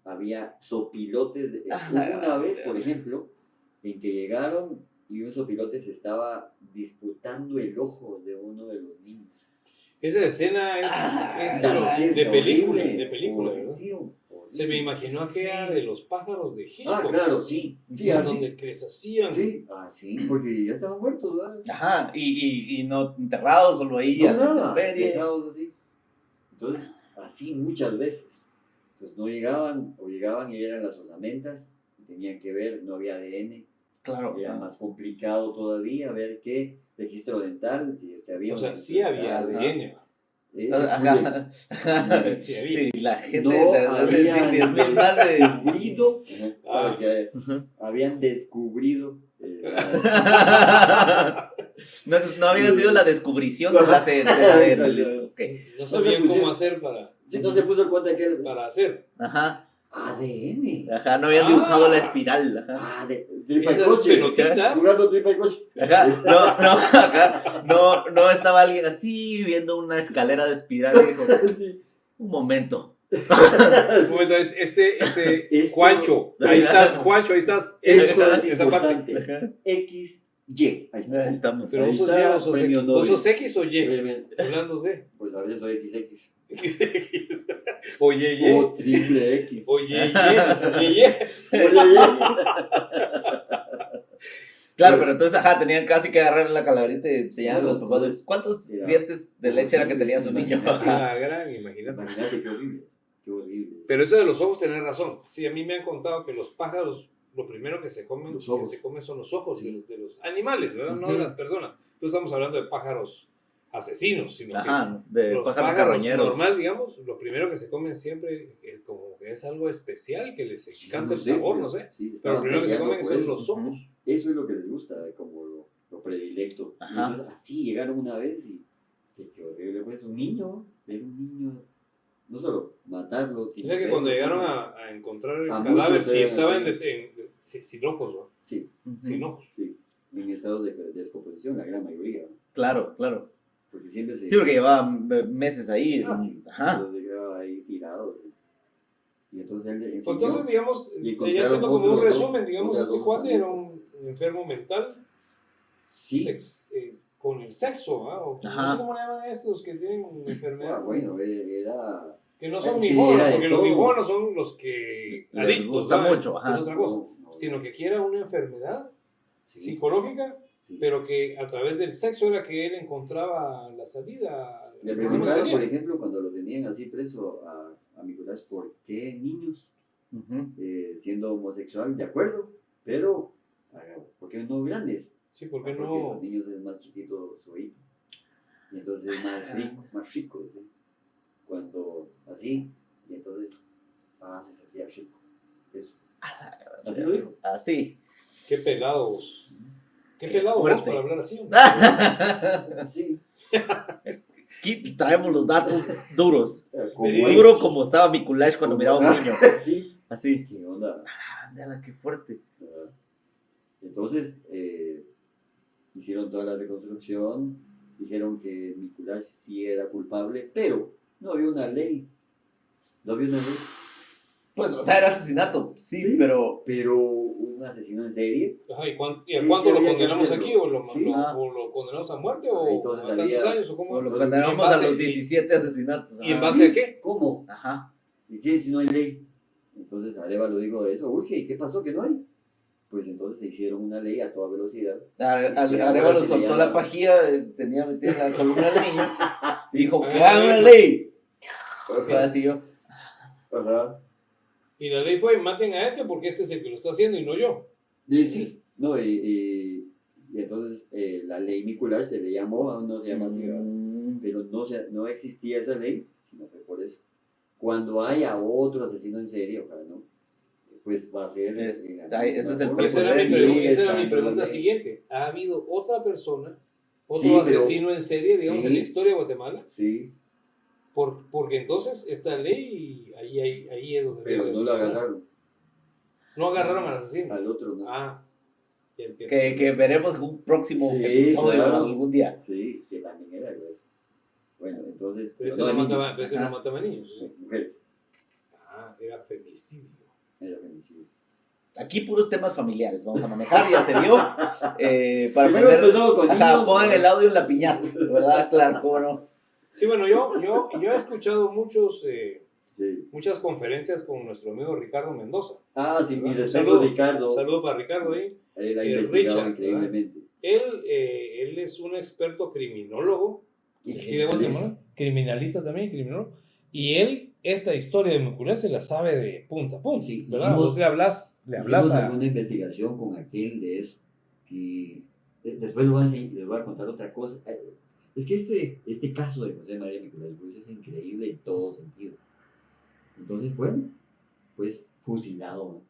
había sopilotes. Hubo una vez, por ejemplo, en que llegaron y un sopilote se estaba disputando el ojo de uno de los niños. Esa escena es Es de película, horrible, de película, ¿verdad? horrible. Se me imaginó aquella de los pájaros de Hitchcock. Ah, claro, sí. Sí, así. Donde que les hacían. Sí, sí, porque ya estaban muertos, ¿verdad? Ajá, y no enterrados, solo ahí No, a la nada, intemperie. dejados así. Entonces, así muchas veces. Entonces no llegaban, o llegaban y eran las osamentas, y tenían que ver, no había ADN, Claro. era ajá. más complicado todavía ver qué registro dental, si es que había. O un sea, registro sí había dental. ADN. Ese Ajá. fue Sí había. Sí, la gente no de hace habían 10,000 más de. descubrido, Ah. porque Ajá. habían descubrido No había sido la descubrición de la ADN, listo. Ok. No sabían pusieron- cómo hacer para si no se puso en cuenta que hacer. Ajá. ADN. Ajá, no habían dibujado la espiral. Ajá. Ah, de tripa y Esas coche. pelotitas. Jugando tripa y coche. Ajá, acá, no estaba alguien así viendo una escalera de espiral y dijo, Sí. un momento. Un momento, este Esto- Juancho, ahí estás, Juancho, ahí estás. Esto es Esa parte. importante. Ajá. XY. Ahí está. Ahí estamos. Pero Ahí vos sos está, Y o sos premio X. Nobel. ¿Vos sos X o Y? Premio- Hablando de Pues a veces soy XX. XX. Oye, Y. O triple X. Oye, Y. Oye, Claro, pero entonces, ajá, tenían casi que agarrar la calaverita y enseñar a los Claro, papás. entonces, ¿Cuántos era- dientes de leche era que tenía su niño? Ajá. La gran, imagínate. Imagínate qué horrible. Qué horrible. Pero eso de los ojos, tenés razón. Sí, a mí me han contado que los pájaros, lo primero que se comen, Los ojos. son los ojos de los animales, ¿verdad? No de Ujú. las personas. No estamos hablando de pájaros asesinos, sino Ajá, que de los pájaros pájaros carroñeros. normal, digamos, lo primero que se comen siempre es como que es algo especial, que les Sí, encanta el sé, sabor, pero no sé. sí, Pero lo estaban primero que se peleando comen por son eso. los ojos. Eso es lo que les gusta, como lo predilecto. Y Ajá. entonces así llegaron una vez y qué horrible, pues un niño, ver un niño no solo matarlos, O sino sea que cuando llegaron a encontrar el A cadáver, muchos sí eran estaba así. sin ojos, ¿no? Sí, Sin ojos. sí, en estado de descomposición, la gran mayoría, ¿no? Claro, claro. Porque siempre se... Sí, porque llevaban meses ahí. Ah, sí, Ajá. los dejaba ahí tirados. Y entonces él enseñó, Entonces, digamos, y ya encontraron haciendo como un otros dos- resumen, digamos, otras este dos cuate era amigos. un enfermo mental Sí, con el sexo, ¿ah? O, no Ajá. sé cómo le llaman a estos que tienen enfermedad. bueno, era... Que no son Es que mijonos, era de porque los todo. mijonos son los que Les adictos, gusta ¿sabes? mucho, ajá. Es otra cosa. No, Sino que quiera una enfermedad sí, psicológica, sí. pero que a través del sexo era que él encontraba la salida. Le al problema que preguntaron, por tenía. ejemplo, cuando lo tenían así preso a Nicolás, ¿por qué niños Ujú. siendo homosexual? De acuerdo, pero ¿por qué no grandes? Sí, ¿por qué Porque no? los niños es más chiquito su hito. Y entonces es más rico, ¿sí? Cuando así, y entonces se sentía rico. Eso. Así lo dijo. Así. Qué pelado vos. Qué Qué pelado vos fuerte. para hablar así. Hombre. Sí. Aquí traemos los datos duros. Como Verídico. Duro como estaba mi Kulash cuando miraba a un niño. Sí. Así. ¿Qué onda? Ándala, qué fuerte. ¿Verdad? Entonces, hicieron toda la reconstrucción, dijeron que Nicolás sí era culpable, pero no había una ley. No había una ley. Pues, o sea, era asesinato. Sí, Sí. pero. Pero un asesino en serie. Ajá, ¿y a Sí, cuánto que lo había que condenamos hacerlo. aquí? ¿O lo, Sí. o lo condenamos a muerte? ¿O Entonces a tantos había- años? ¿O cómo? O lo Entonces, condenamos ¿en a base- los 17 asesinatos. ¿Y en ajá. base a qué? ¿Cómo? Ajá. ¿Y qué si no hay ley? Entonces Arevalo dijo eso. Urge, ¿y qué pasó que no hay? Pues entonces se hicieron una ley a toda velocidad. Arevalo se le soltó llama- la pajilla, tenía metida en la columna del niño. Y dijo: Ah, ¡que hagan una sí. ley! Fue Ajá. así yo. Ajá. Y la ley fue: maten a este porque este es el que lo está haciendo y no yo. Y sí, no, y entonces la ley Nicolás se le llamó, no se llama así, ¿verdad? Pero no existía esa ley, sino fue por eso. Cuando haya otro asesino en serie, ojalá no, pues va a ser... Ese es el Esa era, Sí, esa era está mi en pregunta la ley. siguiente. ¿Ha habido otra persona, otro Sí, pero- asesino en serie, digamos, sí. en la historia de Guatemala? Sí, Porque entonces esta ley, ahí es donde... pero no lo agarraron, No agarraron al asesino. al otro no. Ah, ya entiendo. que veremos en un próximo Sí, episodio claro. algún día. Sí, que también era grueso. Bueno, entonces... Pero ese no no de mataba, niños, pero ese no Ajá. mataba niños. mujeres, Ah, era femicidio. era femicidio. Aquí puros temas familiares vamos a manejar, ya se vio. Para Primero poner, empezamos con ajá, niños. pongan el audio en la piñata, ¿verdad? Claro, cómo no. Sí, bueno, yo he escuchado Sí. muchas conferencias con nuestro amigo Ricardo Mendoza. Ah, sí, mi Un respeto, saludo. Ricardo. Un saludo para Ricardo ahí. Él ha El investigado Richard, increíblemente. Él es un experto criminólogo Y aquí de Guatemala, criminalista también, criminólogo. Y él, esta historia de Meculá se la sabe de punta a punta. Sí, ¿Verdad? hicimos- Vos le hablas Hicimos a... alguna investigación con aquel de eso. Y después les voy a contar otra cosa. Es que este caso de José María Nicolás Ruiz es increíble en todo sentido. Entonces, bueno, pues fusilado, ¿no?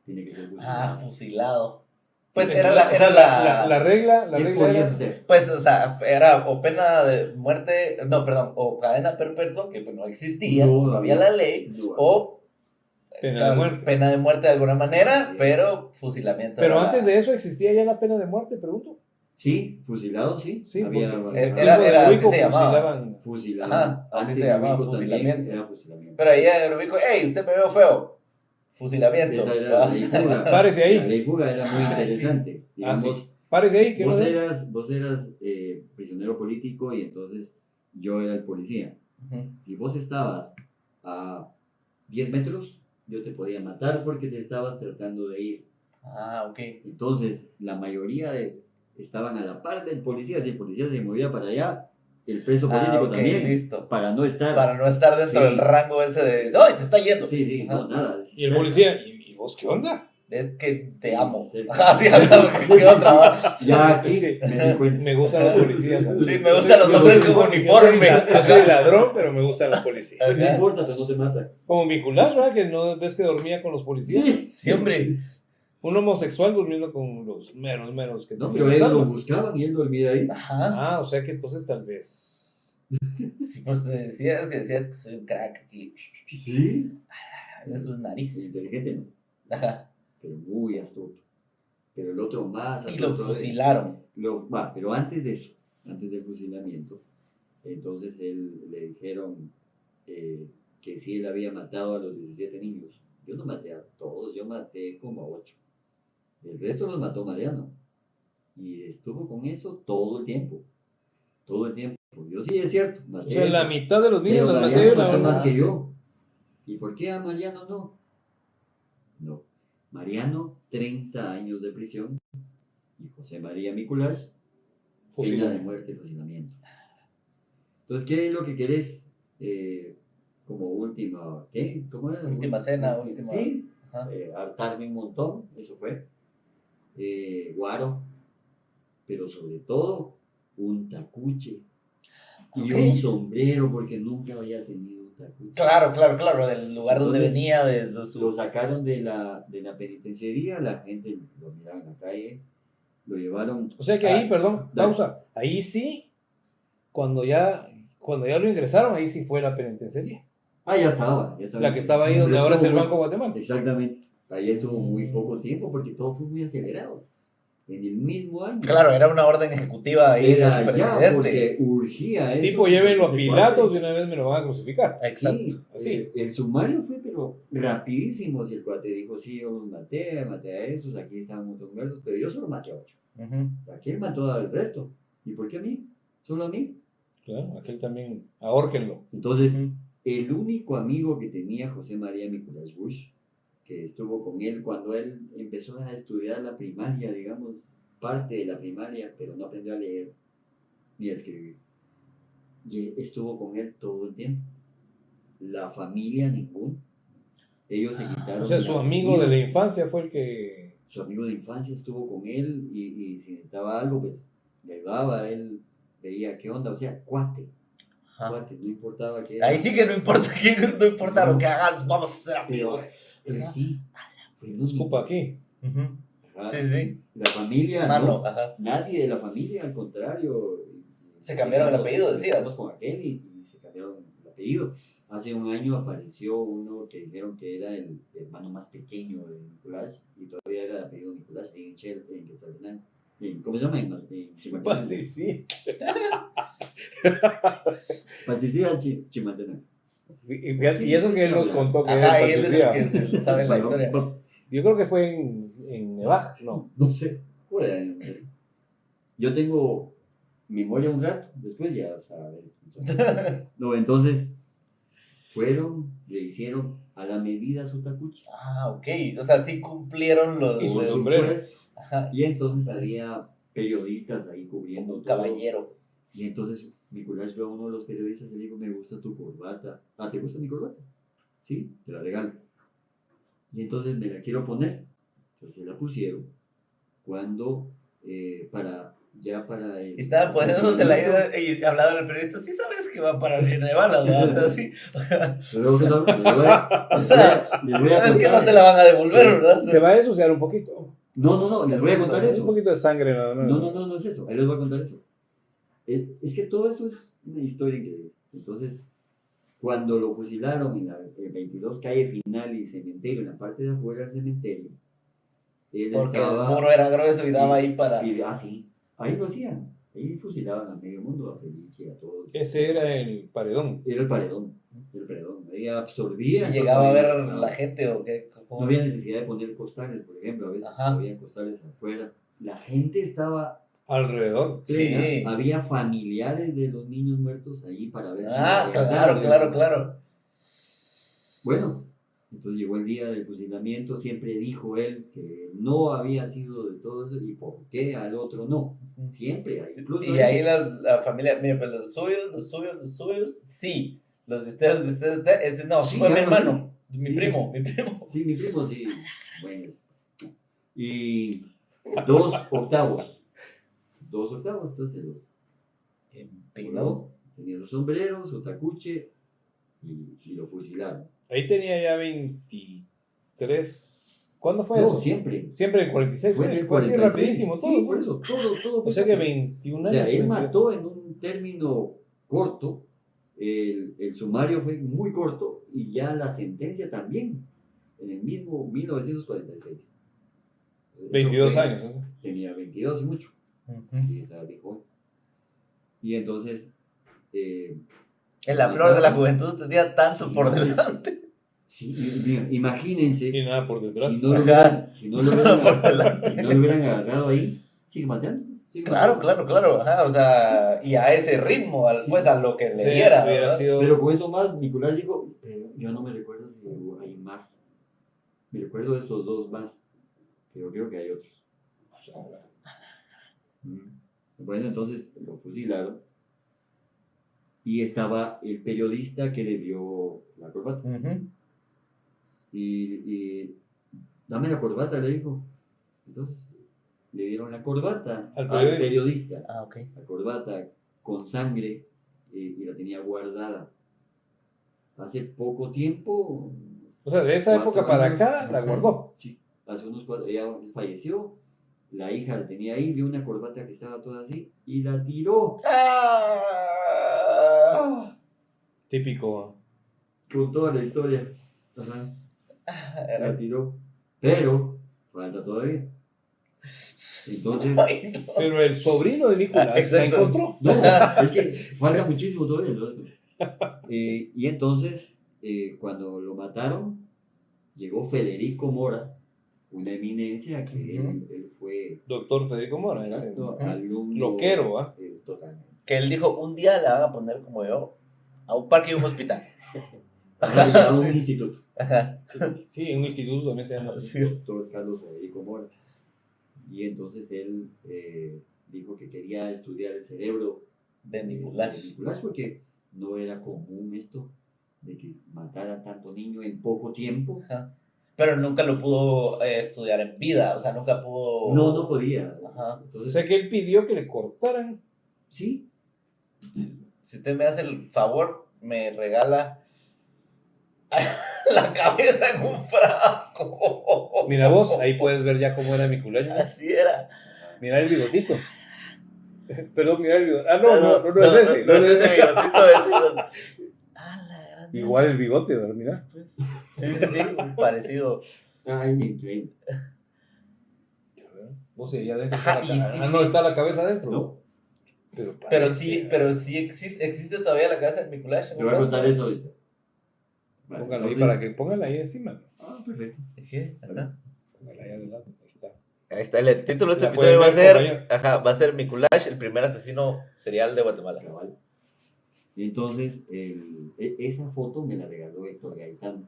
Tiene que ser fusilado. Fusilado. Pues Entonces, era la regla, ¿Qué era- podías hacer? Pues, o sea, era o pena de muerte, no, perdón, o cadena perpetua, que pues no existía, no había la ley, No, o Pena de muerte. pena de muerte de alguna manera, Sí. pero fusilamiento. Pero era antes de eso, ¿existía ya la pena de muerte? Pregunto. Sí, fusilado, sí. Sí, había porque bastante. en Era- tiempo de era- Ruico así se llamaba. fusilaban. Fusilado. Ajá, así Antes se de llamaba, México también fusilamiento. era fusilamiento. Pero ahí lo ubico, hey, usted me veo feo. Fusilamiento. Esa era la Ah, ley fuga. Párese ahí. La ley fuga era muy Ah, sí. interesante. Digamos, sí. Párese ahí, que no vos sé. eras prisionero político y entonces yo era el policía. Ujú. Si vos estabas a 10 metros, yo te podía matar porque te estabas tratando de ir. Ah, ok. Entonces, la mayoría estaban a la par del policía. Si el policía se movía para allá, el preso político ok, también. listo. Para no estar. Para no estar dentro Sí. del rango ese de. ¡Ay, se está yendo! Sí, sí, no, Ajá. nada. Y el policía, ¿y vos qué onda? Es que te amo. Sí. Ajá, sí, ¿qué otra? Ya aquí Es que me di cuenta. me gustan los policías. ¿sabes? Sí, me gustan los hombres con uniforme. Yo soy ladrón, pero me gustan los policías. No Ajá. importa, pero no te mata. Como Nicolás, ¿verdad? Que no ves que dormía con los policías. Sí, Sí, hombre. Un homosexual durmiendo con los meros que No, tenían pero las ellos lo armas. buscaban y él dormía ahí. Ajá. Ah, o sea que entonces tal vez. Sí, pues te decías que soy un crack aquí. Sí. En sus narices. Inteligente, ¿no? Ajá. Pero muy astuto. Pero el otro más Y lo astuto. fusilaron. Pero antes de eso, antes del fusilamiento, entonces él le dijeron que sí, él había matado a los 17 niños. Yo no maté a todos, yo maté como a 8. El resto los mató Mariano. Y estuvo con eso todo el tiempo. Todo el tiempo. Yo sí, es cierto. O Maté sea, la esos, mitad de los niños pero los maté Mariano yo, la mató verdad. más que yo. ¿Y por qué a Mariano no? No. Mariano, 30 años de prisión. Y José María Miculás, pena de muerte, fusilamiento. Entonces, ¿qué es lo que querés como última, ¿qué? ¿Cómo era? Última cena, última. Sí, Ajá. hartarme un montón, eso fue. Guaro, pero sobre todo un tacuche y Ok. un sombrero, porque nunca había tenido un tacuche. Claro, del lugar donde Entonces, venía, desde Lo su... sacaron de la penitenciaría, la gente lo miraba en la calle, lo llevaron. O sea que ahí, perdón, dale. pausa. Ahí sí, cuando ya lo ingresaron, ahí sí fue la penitenciaría. Ya estaba. La que estaba ahí donde Pero ahora es el estuvo Banco Guatemala. Exactamente. Ahí estuvo muy poco tiempo porque todo fue muy acelerado. En el mismo año. Claro, era una orden ejecutiva ahí del Era ya presidente. porque urgía eso. Tipo, llévenlo a Ese Pilatos cuate. y una vez me lo van a crucificar. Exacto. Sí, Así. el sumario fue, pero rapidísimo. Si el cuate dijo, sí, yo los maté a esos, aquí estábamos los muertos, pero yo solo maté a 8. Ujú. ¿A quién mató al resto? ¿Y por qué a mí? ¿Solo a mí? Claro, aquel también, ahórquenlo. Entonces, Ujú. el único amigo que tenía José María Miculás Bush, que estuvo con él cuando él empezó a estudiar la primaria, digamos, parte de la primaria, pero no aprendió a leer ni a escribir. Y estuvo con él todo el tiempo. La familia, ningún. Ellos se quitaron. O sea, su el amigo de apellido. la infancia fue el que... Su amigo de infancia estuvo con él y si necesitaba algo, pues le ayudaba. Él veía qué onda, o sea, cuate. Ajá. Cuate, no importaba qué. Ahí sí que no importa, no importa lo que hagas, vamos a ser amigos. Pero sí. Fue el único. Escupa aquí. Ujú. Ajá. Sí. La familia, Mano, no. ajá. Nadie de la familia, al contrario. Se cambiaron el apellido, decías. Estamos con aquel y se cambiaron el apellido. Hace un año apareció uno que dijeron que era el hermano más pequeño de Nicolás y todavía era el apellido Nicolás en Quetzaltenango. ¿Cómo se llama? En Chimaltenango. Pues sí. Pancicía Chimaltenango. Y eso que él nos contó que Ajá, y él él es parecía. el que sabe la historia. Yo creo que fue en Nevaj, no. No sé. Bueno, yo tengo memoria un rato, después ya sabes. No, entonces fueron, le hicieron a la medida su tacuche. Ah, ok. O sea, sí cumplieron los... Y su Por sombrero. supuesto. Ajá. Y entonces había periodistas ahí cubriendo Un todo. caballero. Y entonces Nicolás vio a uno de los periodistas y le dijo, me gusta tu corbata. ¿Te gusta mi corbata? Sí, te la regalo. Y entonces me la quiero poner. Entonces se la pusieron. Cuando, para Y estaba poniéndose la idea y hablaba el periodista, sí sabes que va para el Nevala, ¿no? O sea, sí. Pero no, les voy a Sabes que no contar. te la van a devolver, Sí. ¿verdad? Se va a ensuciar un poquito. No, les voy a contar Un eso. poquito de sangre nada más. No es eso. Ahí les voy a contar eso. Es que todo eso es una historia increíble. Entonces, cuando lo fusilaron en la 22 calle final y cementerio, en la parte de afuera del cementerio, él Porque estaba... el muro era grueso y daba ahí para... sí, ahí lo hacían. Ahí fusilaban a medio mundo, a Felicia, a todos. Ese era el paredón. Era el paredón. Ahí absorbía. Y llegaba a ver no, la gente o qué. No había necesidad de poner costales, por ejemplo. A veces Ajá. había costales afuera. La gente estaba Alrededor. plena. Sí. Había familiares de los niños muertos ahí para ver Ah, si claro. Bueno, entonces llegó el día del fusilamiento. Siempre dijo él que no había sido de todo eso y por qué al otro no. Siempre. Incluso Y ahí la familia, mire, pues los suyos, sí. Los de ustedes, ese no, Sí, fue mi claro, hermano, sí. mi Sí. primo. Sí, mi primo, sí. Bueno, y 2 octavos. 2 octavos, entonces los Empinó. tenía los sombreros, su tacuche y lo fusilaron. Ahí tenía ya 23. ¿Cuándo fue No, eso? siempre. Siempre en 46. Fue en el Fue así 46. rapidísimo todo. Sí, por eso, todo. O sea que 21 O años. sea, él 22. mató en un término corto, el sumario fue muy corto y ya la sentencia también, en el mismo 1946. Eso 22 fue- años. ¿No? Tenía 22 y mucho, Ujú. y estaba bien joven. Y entonces... En la flor de la juventud tenía tanto Sí, por delante. sí, mira, imagínense Y nada por detrás. si no lo Ajá. hubieran, Por delante. si no lo hubieran agarrado ahí, sigue mateando. Sigue Claro, mateando. claro, ajá, o sea, y a ese ritmo, Sí. pues a lo que le Sí, diera, hubiera ¿verdad? sido... Pero con eso más, Nicolás dijo, pero yo no me recuerdo si hay más. Me recuerdo de estos dos más, pero creo que hay otros. Bueno, entonces lo fusilaron y estaba el periodista que le dio la corbata. Ujú. Y dame la corbata, le dijo. Entonces le dieron la corbata Al al periodista. Ah, ok. La corbata con sangre y la tenía guardada. Hace poco tiempo. O sea, de esa 4 época para años, acá la guardó. Sí, hace unos 4, ella falleció. La hija la tenía ahí, vio una corbata que estaba toda así y la tiró. Ah. Típico. Con toda la historia. Ajá, la Era- tiró. Pero falta todavía. Entonces, Ay, no. Pero el sobrino de Nicolás la Exacto. encontró. no, es que falta muchísimo todavía. ¿No? Y entonces, cuando lo mataron, llegó Federico Mora, una eminencia que él fue Doctor Federico Mora. exacto, Ujú. alumno. Loquero, ¿ah? Totalmente. Que él dijo, un día la van a poner como yo a un parque y un hospital. A un Sí. instituto. Ajá. Sí, en un instituto también se llama. Sí. Doctor Carlos Federico Mora. Y entonces él dijo que quería estudiar el cerebro De de Nicolás. Nicolás, porque no era común esto de que matara tanto niño en poco tiempo. Ajá. Pero nunca lo pudo estudiar en vida, o sea, nunca pudo... No podía. Ajá. O Entonces, sea que él pidió que le cortaran. sí, Si usted me hace el favor, me regala la cabeza en un frasco. Mira vos, ahí puedes ver ya cómo era mi culeño. Así era. Mira el bigotito. Perdón, mira el bigotito. Ah, no es ese. No es ese bigotito de ese. Ah, la gran. Igual el bigote, ¿verdad? Mira. Sí, muy parecido. ay, increíble. Vos ya adentro Ajá, está y la sí. no está la cabeza adentro. No, Pero sí existe todavía la casa de Nicolás. te voy a contar eso ahorita. Vale, Póngala ahí entonces- para que póngala ahí encima. Ah, perfecto. ¿Qué? Ajá. Póngala ahí adelante. Ahí está. Ahí está, el título de este La episodio pueden va a ver, ser, compañero. va a ser Mikulash, el primer asesino serial de Guatemala. Cabal. Y entonces, esa foto me la regaló Héctor Gaitán.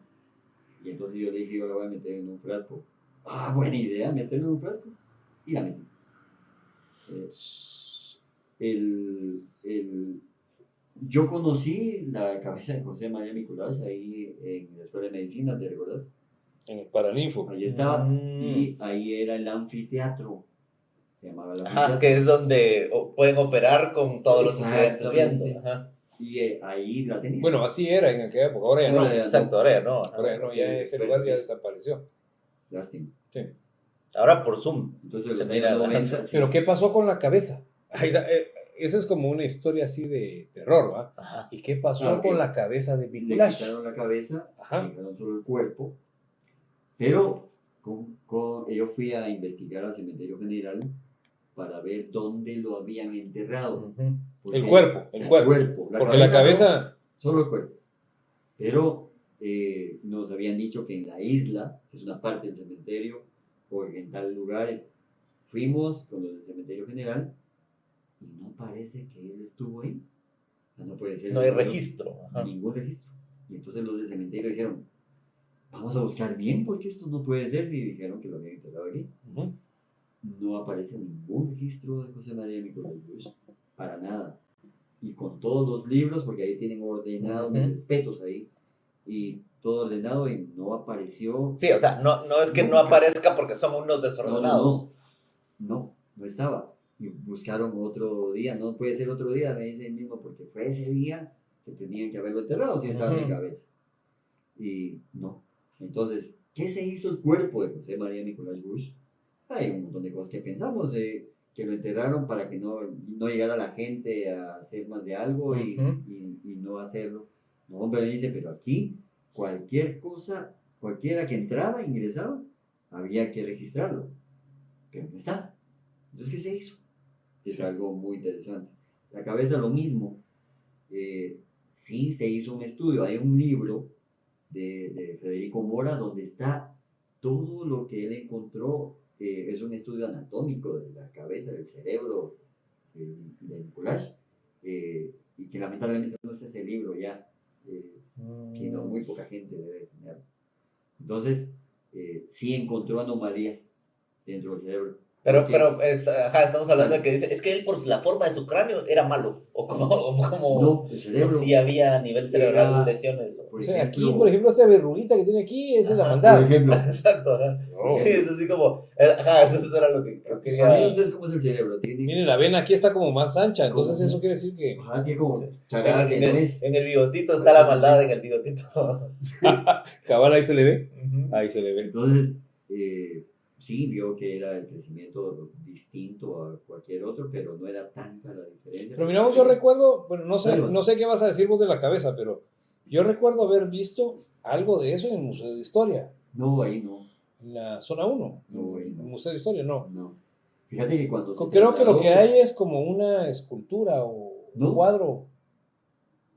Y entonces yo le dije, yo la voy a meter en un frasco. Ah, buena idea, meterlo en un frasco. Y la metí. Yo conocí la cabeza de José María Nicolás ahí en la Escuela de Medicina, ¿te recordás? En el Paraninfo. Ahí estaba. Mm. Y ahí era el anfiteatro. Se llamaba el Ajá, anfiteatro. que es donde pueden operar con todos los estudiantes Exactamente. viendo. Ajá. Y ahí la tenía. Bueno, así era en aquella época. Ahora ya no. Ahora ya Exacto, ahora ya no. Ajá. Ahora ya no, ya ese lugar ya desapareció. Lástima. Ahora por Zoom. Entonces, Se los mira años la- 90, sí. Pero ¿qué pasó con la cabeza? Ahí está, esa es como una historia así de terror, ¿va? Ajá. ¿Y qué pasó Ah, ok. con la cabeza de Le Mikulash? quitaron la cabeza, Ajá. le dejaron solo el cuerpo, pero yo fui a investigar al cementerio general para ver dónde lo habían enterrado. Ujú. Porque- El cuerpo. Porque la cabeza... no, solo el cuerpo. Pero nos habían dicho que en la isla, que es una parte del cementerio, o en tal lugar, fuimos con los del cementerio general y no parece que él estuvo ahí. O sea, no puede ser. No hay registro. Ajá. Ningún registro. Y entonces los del cementerio dijeron, vamos a buscar bien porque esto no puede ser. Y dijeron que lo habían enterrado aquí. Ujú. No aparece ningún registro de José María Nicolás Bush, para nada. Y con todos los libros, porque ahí tienen ordenados mis Ujú. respetos ahí, y todo ordenado y no apareció. Sí, o sea, no es que no Nunca. aparezca porque son unos desordenados. No estaba. Y buscaron otro día, no puede ser otro día, me dice el mismo, porque fue ese día que tenían que haberlo enterrado si estaba en Ujú. cabeza. Y no. Entonces, ¿qué se hizo el cuerpo de José María Nicolás Bush? Hay un montón de cosas que pensamos. que lo enterraron para que no llegara la gente a hacer más de algo y no hacerlo. No, hombre, le dice, pero aquí cualquier cosa, cualquiera que entraba, ingresaba, había que registrarlo. Pero no está. Entonces, ¿qué se hizo? Es algo muy interesante. La cabeza lo mismo. Sí se hizo un estudio. Hay un libro de Federico Mora donde está todo lo que él encontró. Es un estudio anatómico de la cabeza, del cerebro de Nicolás, y que lamentablemente no es ese libro ya, que no, muy poca gente debe tenerlo. Entonces, sí encontró anomalías dentro del cerebro. Pero, Porque- estamos hablando de que dice, es que él por la forma de su cráneo era malo, o como no, el o cerebro. si había a nivel cerebral Era- lesiones. Por O sea, aquí, ejemplo, por ejemplo, esta verruguita que tiene aquí, esa es la Ajá. por maldad. ejemplo, Exacto, ajá. No. Sí, es así como, eso era lo que ¿saben quería. ustedes cómo es el cerebro? Tiene, Miren, la vena aquí está como más ancha, entonces Como- eso quiere decir que ajá, tiene como Sí. chagadas de En el, nuez. en el bigotito está la maldad, en el bigotito. cabal ahí se le ve. Ujú. Ahí se le ve. Entonces, sí, vio que era el crecimiento distinto a cualquier otro, pero no era tanta la diferencia. Pero miramos, yo recuerdo, bueno, Dale, no sé qué vas a decir vos de la cabeza, pero yo recuerdo haber visto algo de eso en el Museo de Historia, No, ahí no. en la zona 1, No, en ahí el no. Museo de Historia, no. No. Fíjate que cuando se Creo que lo trasladó- que hay es como una escultura o ¿No? un cuadro.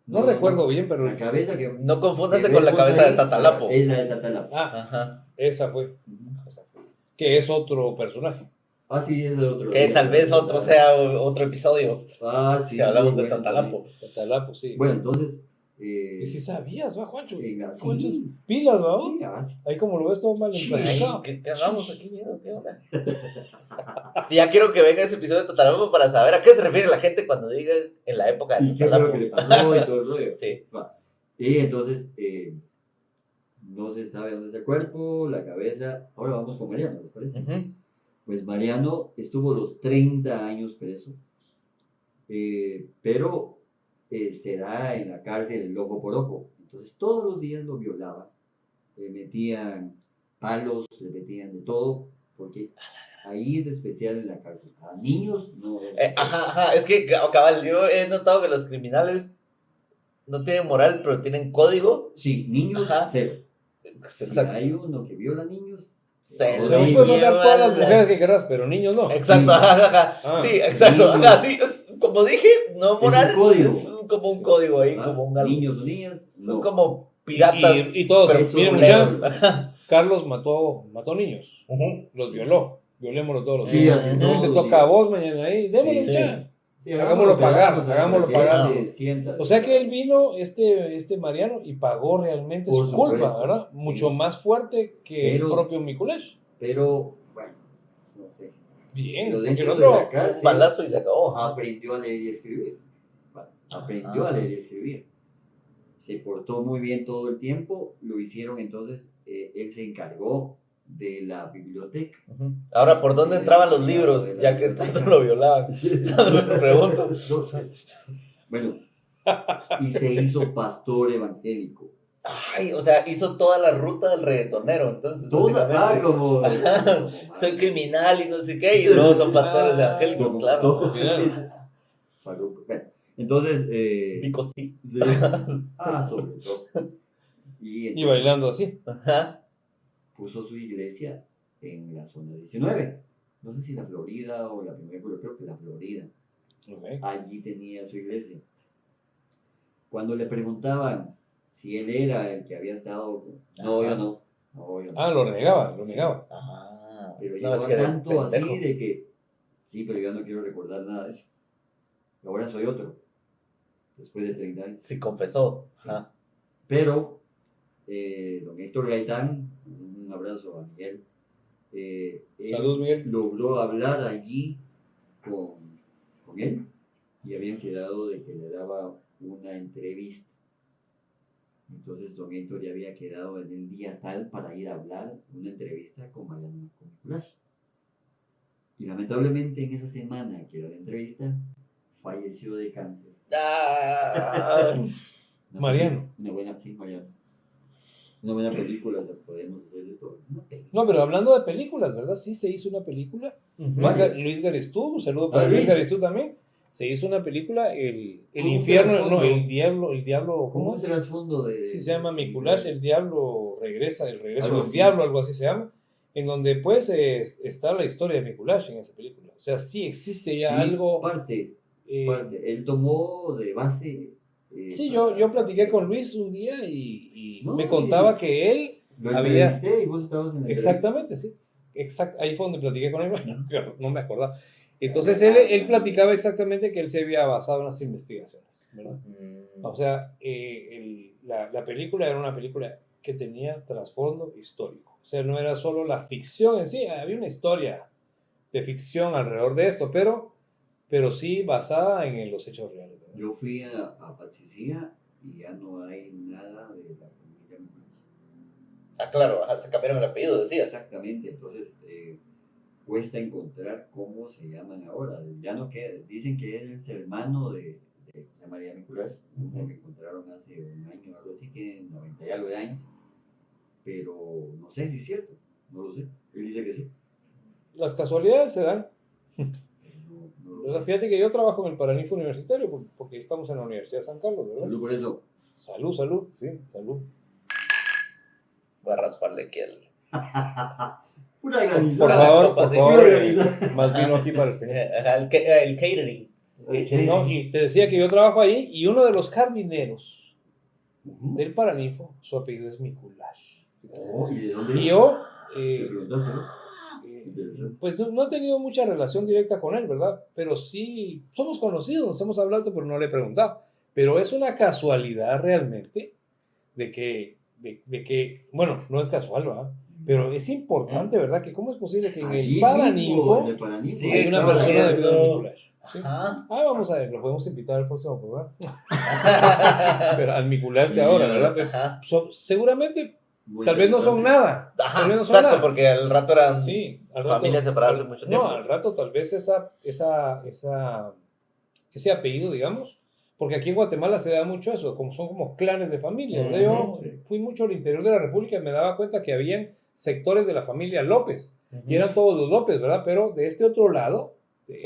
No recuerdo bien, pero La cabeza que. No confúndase que con la vemos cabeza de ahí, Tatalapo. Es la de Tatalapo. Ajá. esa fue. Ujú. Esa fue. Que es otro personaje. Ah, sí, es de otro. Que día, tal vez ¿no? otro sea otro episodio Ah, sí. que hablamos muy de bueno Tatalapo. Tatalapo, sí. Bueno, entonces. Y si sabías, va, Juancho. Juancho, Sí, pilas, va. sí, sí. Ahí como lo ves todo mal Sí. Ay, emplaticado. ¿qué hagamos aquí, miedo? ¿Qué onda? Sí, ya quiero que venga ese episodio de Tatalapo para saber a qué se refiere la gente cuando diga en la época de ¿Y qué fue lo Tatalapo. que le pasó y todo el rollo? Sí. Va. Y entonces, no se sabe dónde está el cuerpo, la cabeza. Ahora vamos con Mariano, ¿les parece? Ujú. Pues Mariano estuvo los 30 años preso, pero se da en la cárcel el ojo por ojo. Entonces todos los días lo violaban, le metían palos, le metían de todo, porque ahí es de especial en la cárcel. A niños no. Ajá, es que cabal, yo he notado que los criminales no tienen moral, pero tienen código. Sí, niños Ajá. cero. Si Exacto. hay uno que viola niños, Se O lo sea, vos horrible. puedes matar todas las lleva mujeres que querrás, pero niños no. Exacto, ajá. Ah. Sí, exacto, Niños. ajá, sí. Como dije, no moral, un código. es como un código ahí, ¿ah? como un algo. Niños o niñas, Son no. como piratas. Y todos, pero eso miren, culeros. muchachos, Ajá. Carlos mató niños. Ujú. Los violó. Violémoslos todos los Sí, días. así Ujú. todos Te los toca a días. vos mañana ahí. Démosle, Sí. muchacho. Sí, Hagámoslo pagar, pedazos, hagámoslo para que pagar. él se sienta. O sea que él vino, este Mariano, y pagó realmente Por su culpa, supuesto, ¿verdad? sí. Mucho más fuerte que Pero- el propio Mikulash. Pero, bueno, no sé. Bien, Pero porque dentro el de otro, la cárcel Un balazo y se acabó. aprendió a leer y escribir. Aprendió Ah. a leer y escribir. Se portó muy bien todo el tiempo. Lo hicieron entonces, él se encargó de la biblioteca. Ujú. Ahora, ¿por dónde entraban los libros? Ya que tanto lo violaban. Me pregunto. No sé. Bueno, y se hizo pastor evangélico. Ay, o sea, hizo toda la ruta del reggaetonero, entonces, Toda, básicamente. como Soy criminal y no sé qué, y luego son pastores evangélicos, como claro. todos. Claro. Farruko. Bueno, entonces, Pico sí. sí. Sobre todo. Y y entonces bailando así. Ajá. puso su iglesia en la zona 19. No sé si la Florida o la primera, pero creo que la Florida. Ok. Allí tenía su iglesia. Cuando le preguntaban si él era el que había estado, no, Ajá. yo no. No, yo no. Ah, lo negaba, lo negaba. Ah, Pero no, llegó es que a de tanto así pendejo. de que, sí, pero yo no quiero recordar nada de eso. Ahora soy otro, después de 30 años. Sí, confesó. Ajá. Pero, don Héctor Gaitán, un abrazo a Miguel, él Saludos, Miguel. logró hablar allí con él y habían quedado de que le daba una entrevista. Entonces don Héctor ya había quedado en el día tal para ir a hablar una entrevista con Mariano Mikulash. Y lamentablemente en esa semana que era la entrevista, falleció de cáncer. Ah, Una Mariano. Una buena, sí, Mariano. Una buena película, podemos hacer esto. No, pero hablando de películas, ¿verdad? Sí se hizo una película. Luis Garestú, un saludo para Luis Garestú también. Se hizo una película, el infierno, no, el diablo, ¿cómo Un es? trasfondo de... Sí, se llama Mikulash, el diablo regresa, el regreso Algo del así. diablo, algo así se llama, en donde pues está la historia de Mikulash en esa película. O sea, sí existe ya Sí, algo... Parte. eh, Él tomó de base... sí, yo platiqué con Luis un día y No, me sí. contaba que él Lo había... entrevisté y vos estabas en la Exactamente, sí. Ahí fue donde platiqué con él, no me acordaba. Entonces él platicaba exactamente que él se había basado en las investigaciones, ¿verdad? O sea, la película era una película que tenía trasfondo histórico. O sea, no era solo la ficción en sí, había una historia de ficción alrededor de esto, pero sí basada en los hechos reales, ¿verdad? Yo fui a Patsicía y ya no hay nada de la familia Mikulash. Ah, claro, ajá, se cambiaron el apellido, decías. Exactamente, entonces cuesta encontrar cómo se llaman ahora. Ya no queda, dicen que él es hermano de José María Mikulash, uno que encontraron hace un año, algo así, que 90 y algo de años, pero no sé si es cierto, no lo sé. Él dice que sí, Las casualidades se dan. pero no lo ¿Verdad? sé. Fíjate que yo trabajo en el Paraninfo Universitario porque estamos en la Universidad de San Carlos, ¿verdad? Salud por eso. Salud, sí, salud. Voy a rasparle aquí el... Pura Por granizada. favor, por Sí. favor, Pura granizada. más vino aquí para el señor. el catering. No, y te decía que yo trabajo ahí y uno de los jardineros Ujú. del Paraninfo, su apellido es Mikulash. Oh, ¿y de dónde Y es? yo, ¿Te preguntaste, no? eh, pues no he tenido mucha relación directa con él, ¿verdad? Pero sí, somos conocidos, nos hemos hablado, pero no le he preguntado. Pero es una casualidad realmente de que bueno, no es casual, ¿verdad? Pero es importante, ¿verdad? Que cómo es posible que en Allí el Paraninfo mismo, en el Paraninfo, Sí, hay una sí, persona de cierto. Mikulash. ¿Sí? Ajá. Vamos a ver, lo podemos invitar al próximo programa. Pero al Mikulash de Sí, ahora, ¿verdad? Pero Ajá. seguramente, Muy tal vez no son interesante. nada. Ajá, Tal vez no son exacto, nada. porque al rato eran Sí, al familias separadas hace mucho tiempo. No, al rato tal vez ese apellido, digamos, porque aquí en Guatemala se da mucho eso, como son como clanes de familia. ¿Verdad? Yo Sí. fui mucho al interior de la República y me daba cuenta que habían sectores de la familia López, y eran todos los López, ¿verdad? Pero de este otro lado,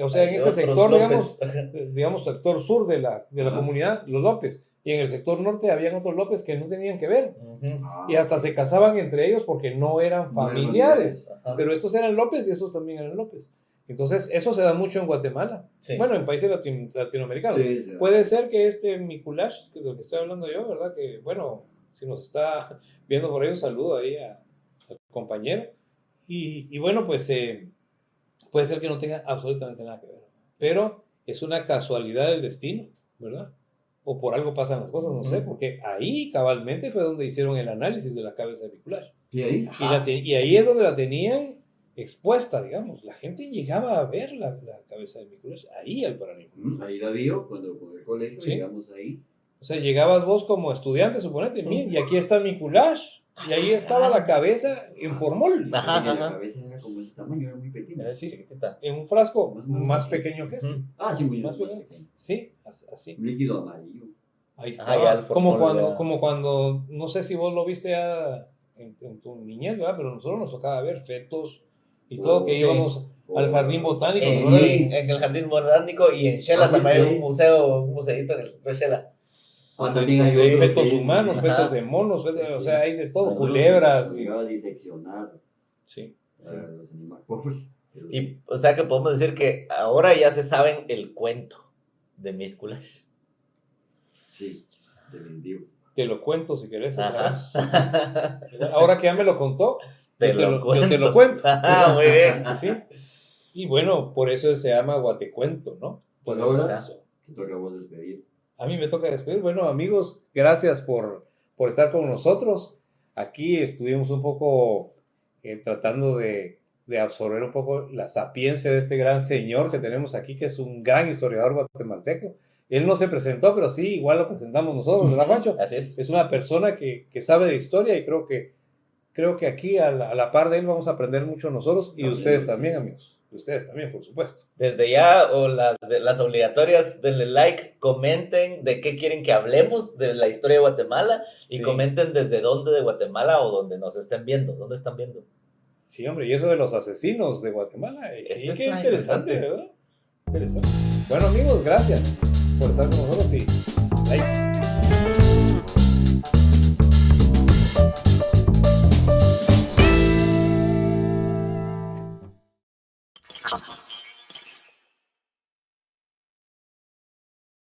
o sea, Hay en este otros sector, López. digamos, sector sur de la Ajá. comunidad, los López, y en el sector norte habían otros López que no tenían que ver, Ujú. Ah, y hasta se casaban entre ellos porque no eran No eran familiares. Ajá. Pero estos eran López y estos también eran López. Entonces, eso se da mucho en Guatemala. Sí. Bueno, en países latinoamericanos. sí, sí. Puede ser que este Mikulash, que es de lo que estoy hablando yo, ¿verdad? Que, bueno, si nos está viendo por ahí, un saludo ahí al compañero. Y bueno, pues puede ser que no tenga absolutamente nada que ver. Pero es una casualidad del destino, ¿verdad? O por algo pasan las cosas, no sé, porque ahí cabalmente fue donde hicieron el análisis de la cabeza de Mikulash. ¿Y ahí? Y ahí es donde la tenían expuesta, digamos. La gente llegaba a ver la cabeza de Mikulash ahí al Paraninfo. Ahí la vio cuando con el colegio Sí. llegamos ahí. O sea, llegabas vos como estudiante, suponete, miren, y aquí está Mikulash, y ahí estaba la cabeza en formol, Ajá, Y la ajá. cabeza era como ese tamaño, era muy pequeña. Sí. Chiquitita. en un frasco Más más así. pequeño que este. Ujú. Ah, sí, muy Más más pequeño. pequeño. Sí, así. Un líquido amarillo. Ahí Ah, estaba. ya el formol, ya. Como cuando, no sé si vos lo viste ya en tu niñez, ¿verdad? Pero a nosotros nos tocaba ver fetos y todo, que Sí. íbamos al jardín botánico. ¿te En, acuerdas? en el jardín botánico y en Shela Ah, también hay sí. un museito en el centro de Shela. Ah, también hay Sí, otros, fetos sí. humanos, Ajá. fetos de monos, Sí, o sí. sea, hay de todo, Nosotros culebras. nos llegaba a diseccionar Sí. a los animales pobres. Pero Y, o sea que podemos decir que ahora ya se saben el cuento de Mikulash. sí, definitivo. Te lo cuento si querés. otra Ajá. vez. Ahora que ya me lo contó, Te yo te lo yo te lo cuento. cuento. Ah, muy bien. ¿Sí? Y bueno, por eso se llama Guatecuento, ¿no? Pues Por ahora eso. te toca a vos despedir. A mí me toca despedir. Bueno, amigos, gracias por estar con nosotros. Aquí estuvimos un poco tratando de absorber un poco la sapiencia de este gran señor que tenemos aquí, que es un gran historiador guatemalteco. Él no se presentó, pero sí, igual lo presentamos nosotros, ¿verdad, Juancho? Así es. Es una persona que sabe de historia y creo que aquí a la par de él vamos a aprender mucho nosotros y También, ustedes sí. también, amigos. Ustedes también, por supuesto. Desde ya, o las obligatorias, denle like, comenten de qué quieren que hablemos de la historia de Guatemala y Sí. comenten desde dónde de Guatemala o donde nos estén viendo, dónde están viendo. Sí, hombre, y eso de los asesinos de Guatemala, Este qué está interesante, interesante. ¿verdad? Interesante. Bueno, amigos, gracias por estar con nosotros y like.